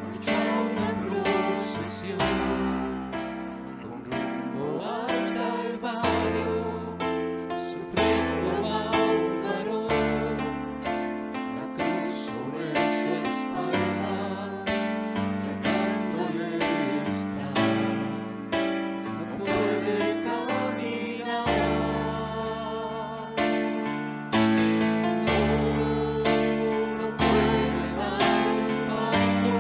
marcha una procesión con rumbo al Calvario, sufriendo va un varón, la cruz sobre su espalda, tragándole está, no puede caminar. No puede dar un paso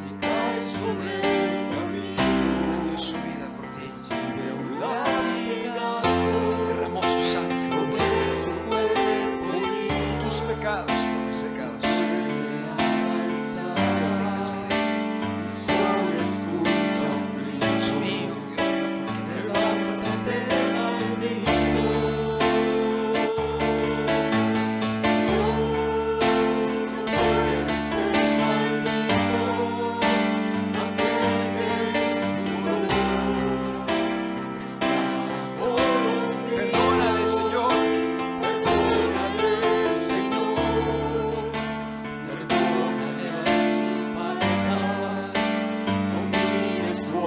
y cae sobre el camino. Dio su vida por ti, Recibe un latigazo derramó su sangre sobre su cuerpo y tus pecados por mis pecados. alza Tengas vida. y solo escucha un grito. Dios mío, ¿por qué me Levántate, maldito. No puede ser maldito aquel que en su dolor exclama solo un grito. Perdónale, Señor. Perdónale, Señor. Perdónale a sus faltas. No mires su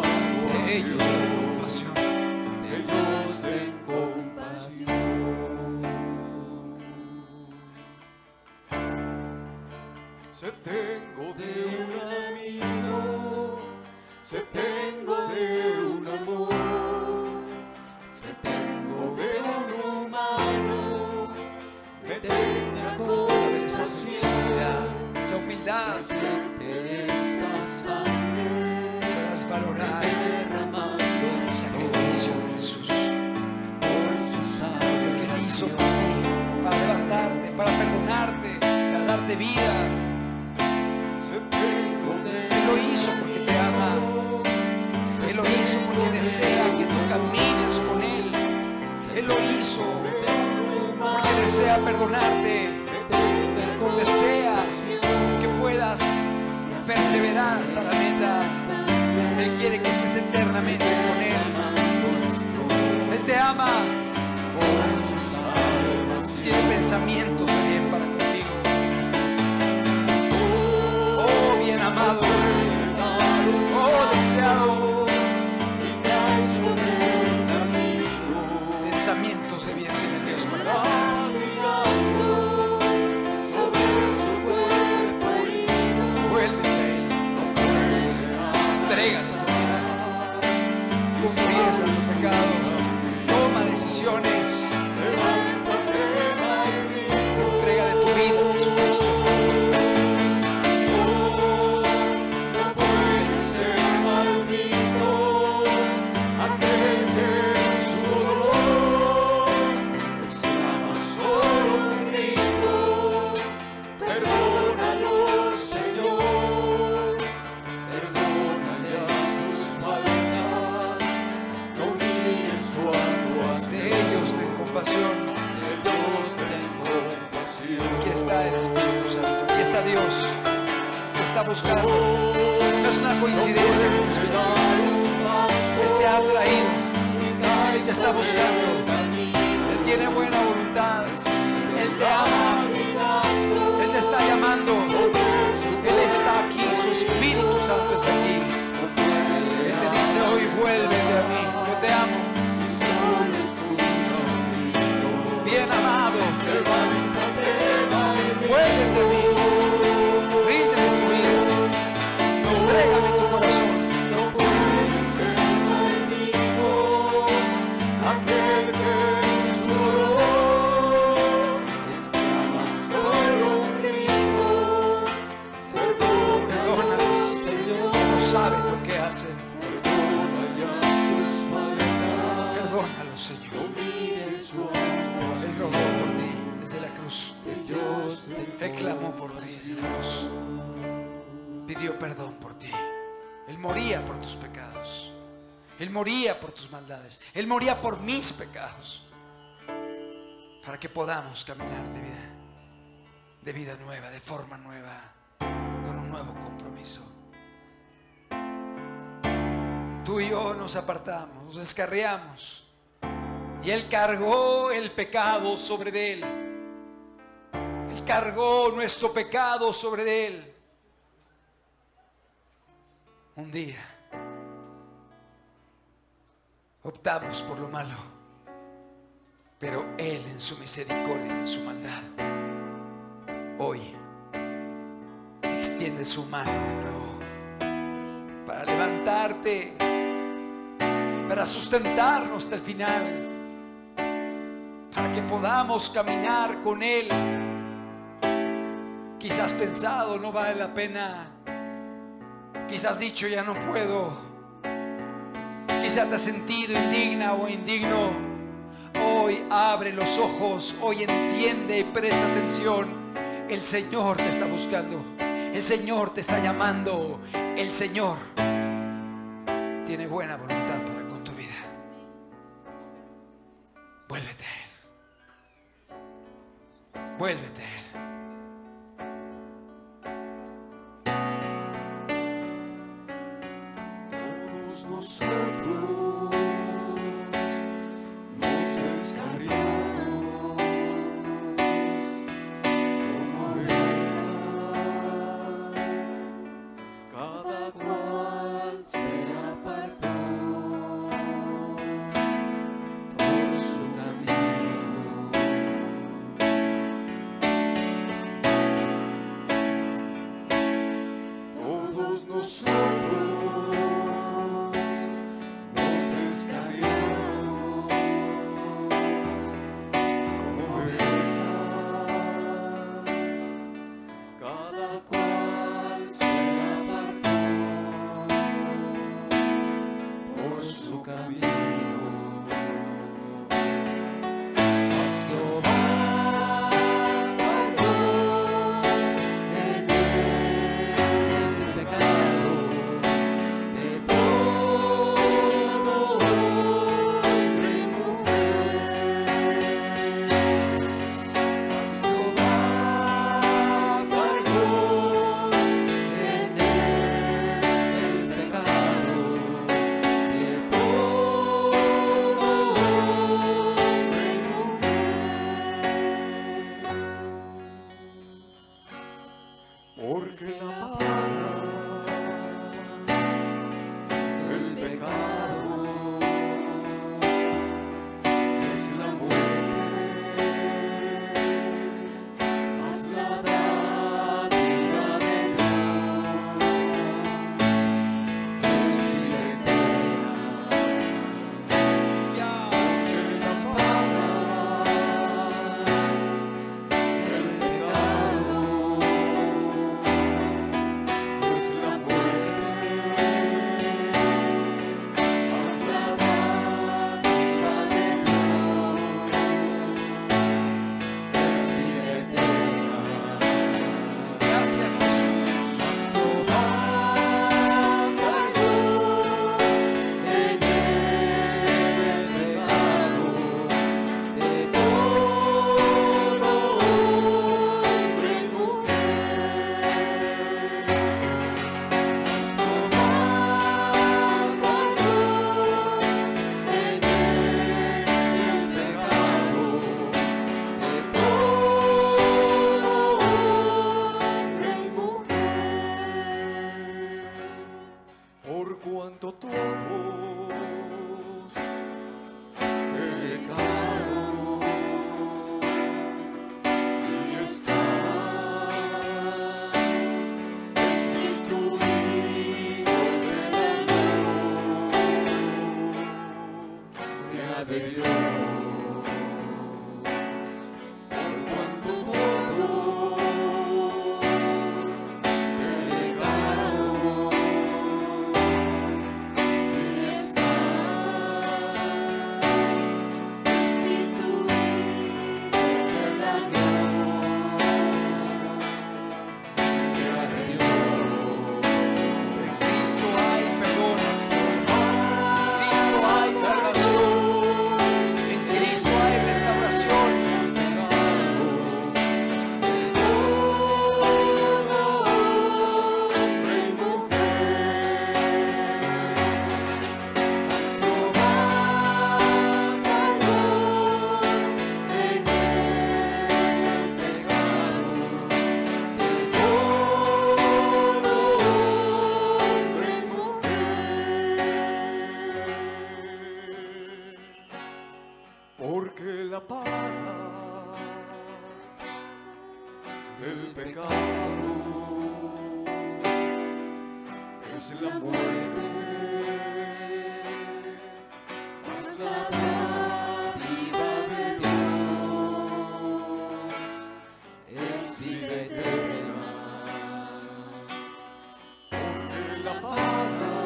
De ellos actuación. ten compasión. De ellos ten compasión. Se tengo de un amigo, se tengo de un amor, se tengo de un humano, me tenga Padre, esa sensibilidad, compasión. esa humildad, Siente esta sangre puedas valorar derramando el sacrificio de Jesús, por su lo que Él hizo por salvación. ti, para levantarte, para perdonarte, para darte vida. Él lo hizo porque te ama. Él lo hizo porque desea que tú camines con Él. Él lo hizo porque desea perdonarte, desea que puedas perseverar hasta la meta. Él quiere que estés eternamente con Él. Él te ama, tiene pensamientos de bien para contigo. Oh, bien amado, oh, deseado. Y cae sobre pensamientos de bien tiene Dios para ti. Vuélvete a Él. Entrégate. Confiesa tus pecados. Toma decisiones. Entrégale tu vida a Jesucristo. Aquí está el Espíritu Santo, aquí está Dios, te está buscando. No es una coincidencia que estés viendo. Él te ha traído, Él te está buscando, Él tiene buena voluntad, Él te ama, Él te está llamando, Él está aquí, su Espíritu Santo está aquí. Él te dice hoy, vuélvete a mí, yo te amo. Bien amado, vuélvete a mí, ríndeme tu vida, entrégame tu corazón. No puedes ser conmigo, aquel que su dolor estaba solo un grito. Perdónales, Señor, no saben lo que hacen. perdona ya sus maldades. Perdónalo, Señor. Él rogó por ti desde la cruz. Él clamó por ti desde la cruz. Pidió perdón por ti. Él moría por tus pecados. Él moría por tus maldades. Él moría por mis pecados. Para que podamos caminar de vida nueva, de forma nueva, con un nuevo compromiso. Tú y yo nos apartamos, nos descarriamos. Y Él cargó el pecado sobre Él. Él cargó nuestro pecado sobre Él. Un día optamos por lo malo, pero Él en su misericordia y en su maldad hoy extiende su mano de nuevo para levantarte, para sustentarnos hasta el final, para que podamos caminar con Él. Quizás pensado, no vale la pena. Quizás dicho, ya no puedo. Quizás te has sentido indigna o indigno. Hoy abre los ojos, hoy entiende y presta atención. El Señor te está buscando. El Señor te está llamando. El Señor tiene buena voluntad para con tu vida. Vuélvete a Él. Vuélvete a Él. Todos nosotros nos descarriamos como ovejas, cada cual se apartó por su camino. Todos nosotros nos descarriamos como ovejas, cada cual se apartó por su camino. Mas Jehová guardó en él el pecado de todo hombre y mujer. Mas Jehová guardó en él el pecado de todo hombre y mujer. Porque la paga del pecado es la paga del pecado es la muerte, mas la dádiva de Dios es vida eterna. Porque la paga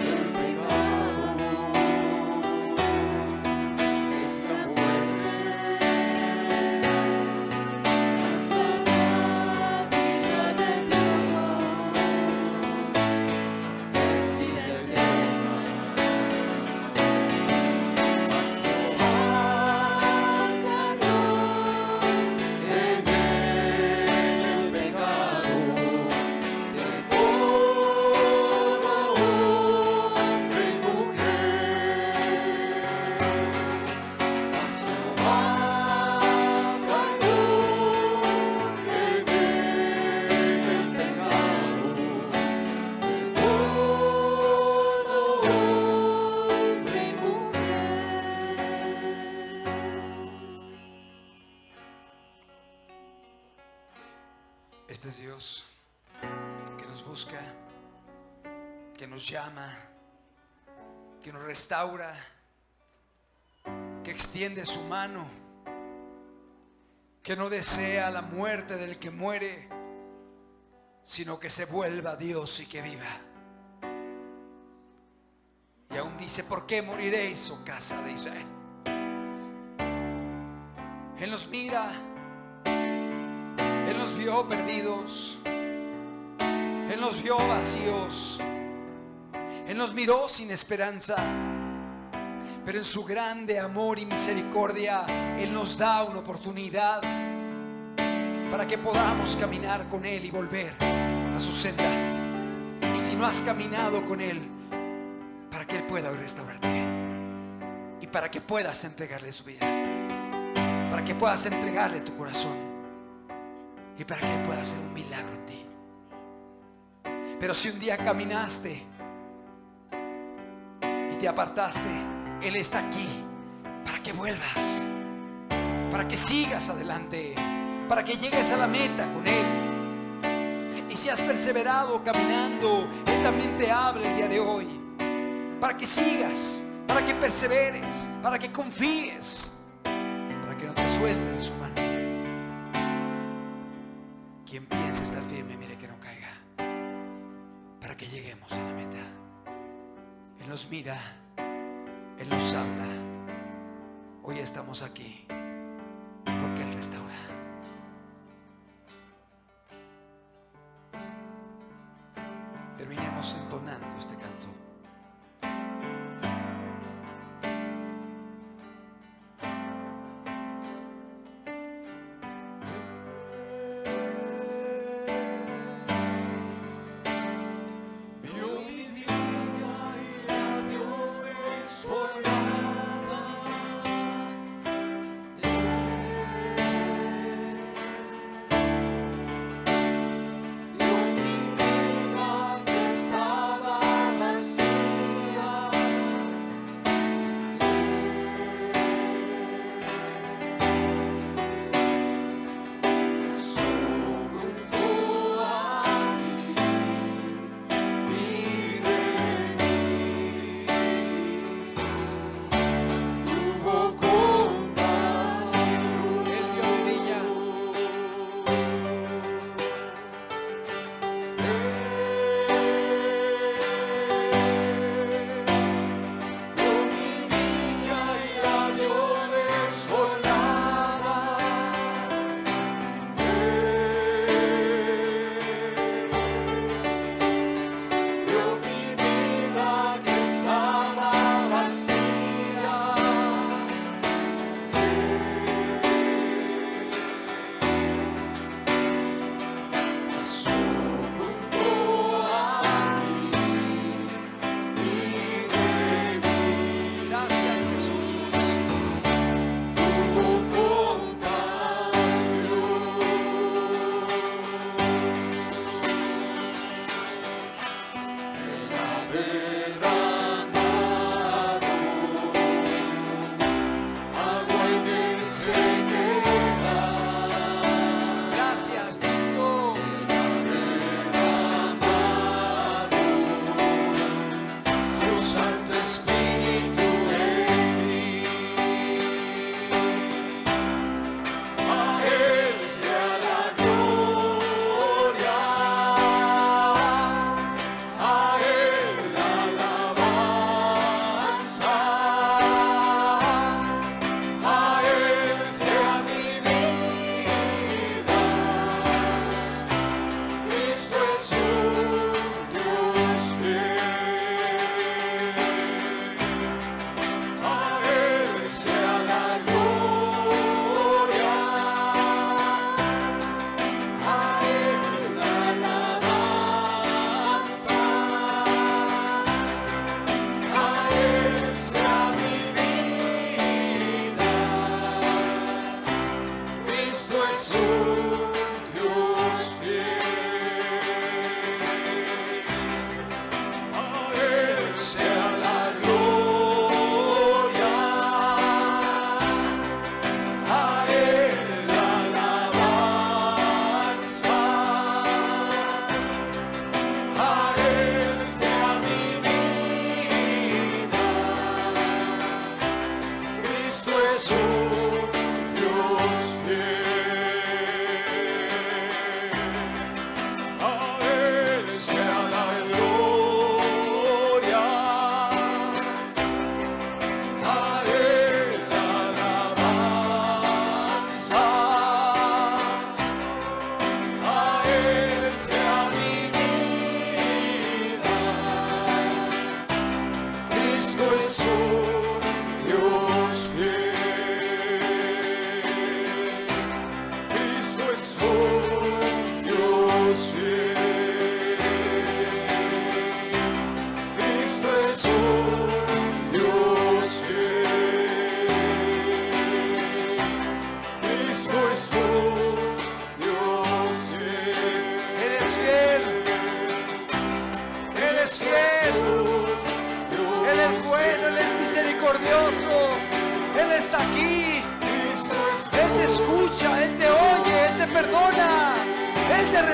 del pecado es la muerte, mas la dádiva de Dios es vida eterna. Mas Jehová cayó en el pecado de todo hombre y mujer. Mas Jehová cayó en el pecado de todo hombre y mujer. Este es Dios que nos busca, que nos llama, que nos restaura, que extiende su mano, que no desea la muerte del que muere, sino que se vuelva Dios y que viva. Y aún dice: ¿por qué moriréis, oh casa de Israel? Él nos mira, Él nos vio perdidos, Él nos vio vacíos, Él nos miró sin esperanza, pero en su grande amor y misericordia Él nos da una oportunidad para que podamos caminar con Él y volver a su senda. Y si no has caminado con Él, para que Él pueda restaurarte y para que puedas entregarle su vida, para que puedas entregarle tu corazón y para que Él pueda hacer un milagro en ti. Pero si un día caminaste y te apartaste, Él está aquí para que vuelvas, para que sigas adelante, para que llegues a la meta con Él. Y si has perseverado caminando, Él también te habla el día de hoy, para que sigas, para que perseveres, para que confíes, para que no te suelte de su mano. Quien piensa estar firme, mire que no caiga, para que lleguemos a la meta. Él nos mira, Él nos habla. Hoy estamos aquí porque Él restaura. Terminemos entonando este canto. Vio mi viña y la vio exolada,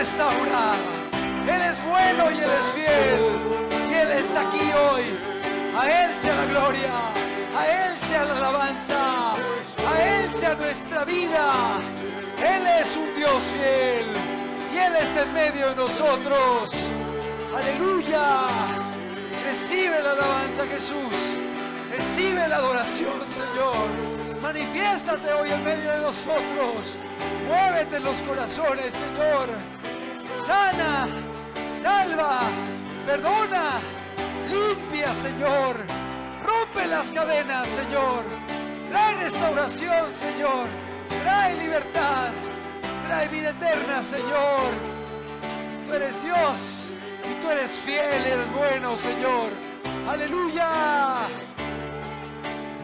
restaura. Él es bueno y Él es fiel. Y Él está aquí hoy. A Él sea la gloria. A Él sea la alabanza. A Él sea nuestra vida. Él es un Dios fiel. Y Él está en medio de nosotros. Aleluya. Recibe la alabanza, Jesús. Recibe la adoración, Señor. Manifiéstate hoy en medio de nosotros. Muévete en los corazones, Señor. Sana, salva, perdona, limpia, Señor. Rompe las cadenas, Señor. Trae restauración, Señor. Trae libertad. Trae vida eterna, Señor. Tú eres Dios y tú eres fiel, eres bueno, Señor. Aleluya.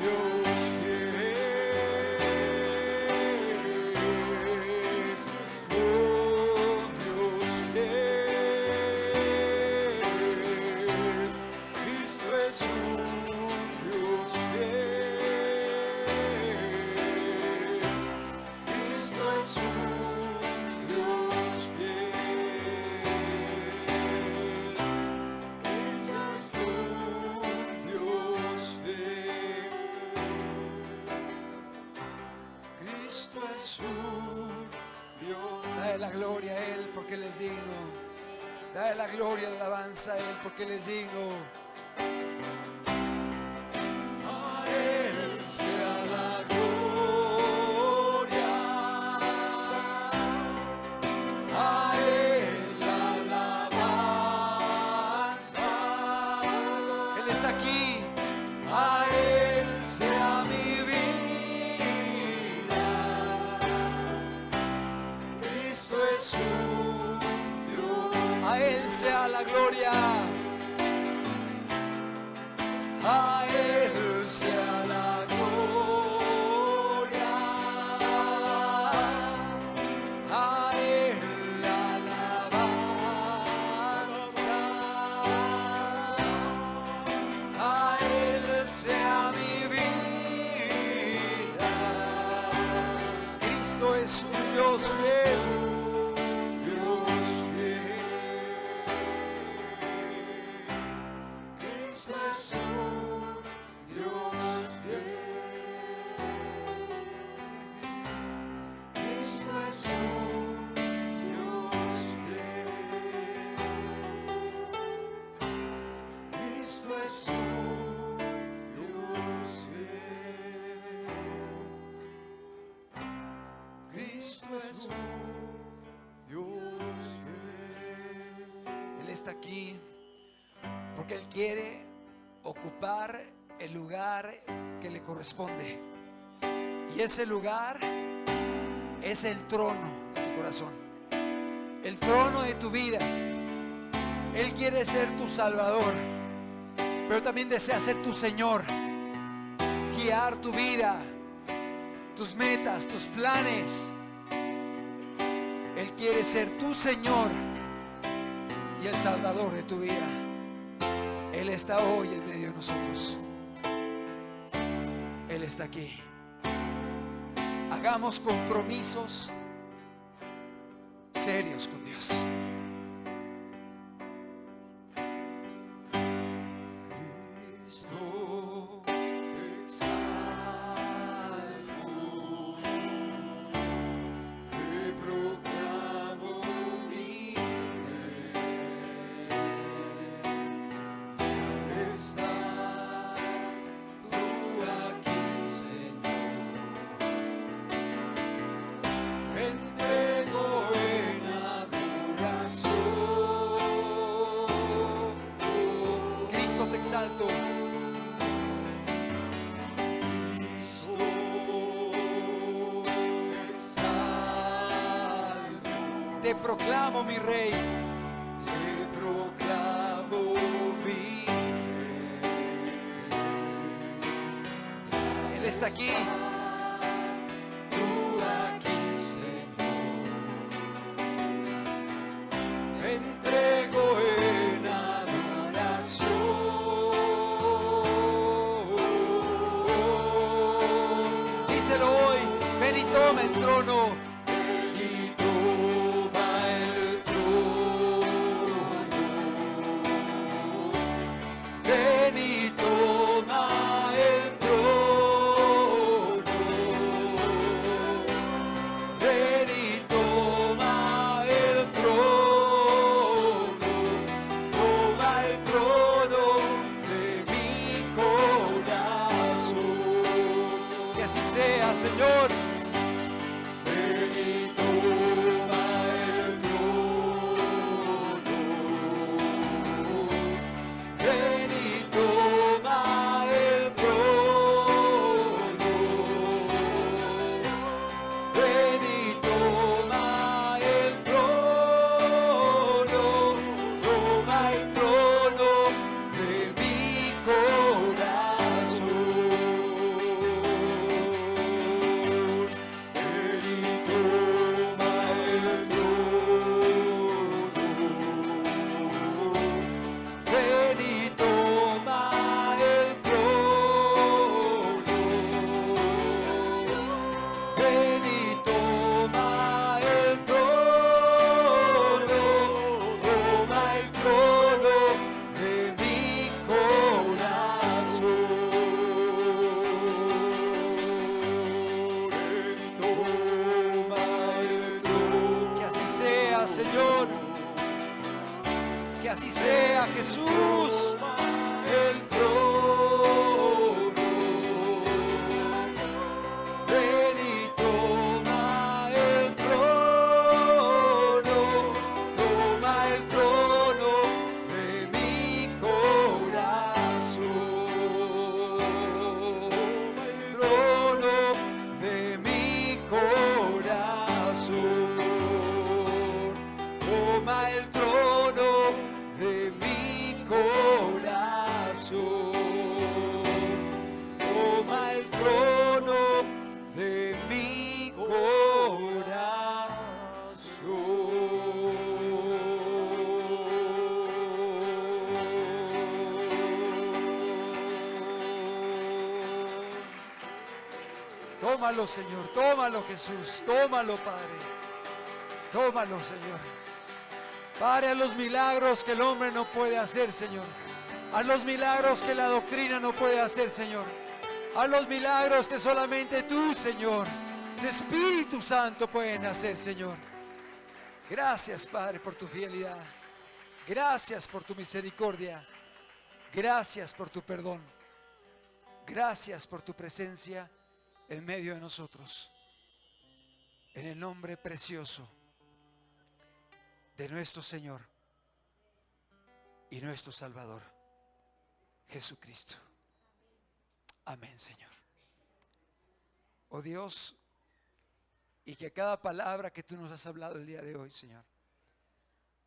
Dios fiel, oh Dios fiel, Cristo es un Dios fiel, Cristo es un Dios fiel, Cristo es un Dios fiel. Cristo es un Dios. Dale la gloria a Él porque Él es digno. Dale la gloria y la alabanza a Él porque Él es digno. A Él sea la gloria, a Él la alabanza, Él está aquí. a Él sea mi vida. Cristo es un Dios. A Él sea la gloria. A Él sea la gloria, a Él la alabanza, a Él sea mi vida. Cristo es un Dios fiel. Dios fiel, Cristo es un Dios fiel, Cristo es un Dios fiel, Cristo es un Dios fiel, Cristo es un Dios fiel. Él está aquí porque Él quiere ocupar el lugar que le corresponde. Y ese lugar es el trono de tu corazón, el trono de tu vida. Él quiere ser tu Salvador, pero también desea ser tu Señor, guiar tu vida, tus metas, tus planes. Él quiere ser tu Señor y el Salvador de tu vida. Él está hoy en medio de nosotros. Él está aquí. Hagamos compromisos serios con Dios. Cristo te exalto, te proclamo mi rey. Está tú aquí, Señor. Me entrego en adoración. Cristo te exalto. Cristo te exalto, Te proclamo mi Rey. te proclamo mi Él está aquí. tú aquí, Señor. Me entrego en adoración. Díselo hoy. Ven y toma el trono. Y toma el trono. sea, Señor. Ven y toma el trono. Ven y toma el trono. Ven y toma el trono. Toma el trono de mi corazón. Ven y toma el trono. Ven y toma el trono. Ven y toma el trono. Toma el trono de mi corazón. Ven y toma el trono. Que así sea, Señor. Que así sea, Jesús. El trono. Ven y toma el trono. Toma el trono de mi corazón. El trono de mi corazón. Toma el trono de mi corazón. Toma el trono de mi corazón. Tómalo, Señor. Tómalo, Jesús. Tómalo, Padre. Tómalo, Señor. Padre, a los milagros que el hombre no puede hacer, Señor. A los milagros que la doctrina no puede hacer, Señor. A los milagros que solamente tú, Señor, tu Espíritu Santo pueden hacer, Señor. Gracias, Padre, por tu fidelidad. Gracias por tu misericordia. Gracias por tu perdón. Gracias por tu presencia en medio de nosotros. En el nombre precioso de nuestro Señor y nuestro Salvador, Jesucristo. Amén, Señor. Oh Dios, y que cada palabra que tú nos has hablado el día de hoy, Señor,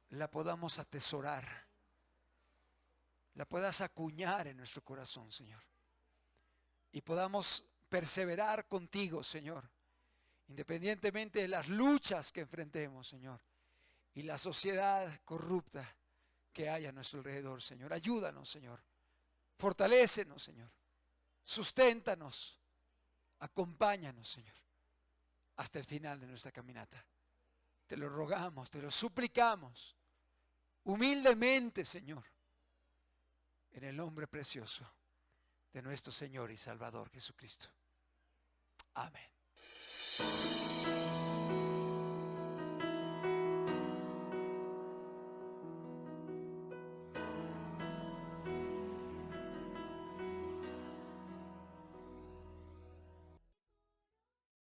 la podamos atesorar, la puedas acuñar en nuestro corazón, Señor, y podamos perseverar contigo, Señor, independientemente de las luchas que enfrentemos, Señor, y la sociedad corrupta que hay a nuestro alrededor, Señor. Ayúdanos, Señor. Fortalécenos, Señor. Susténtanos. Acompáñanos, Señor, hasta el final de nuestra caminata. Te lo rogamos, te lo suplicamos, humildemente, Señor, en el nombre precioso de nuestro Señor y Salvador Jesucristo. Amén.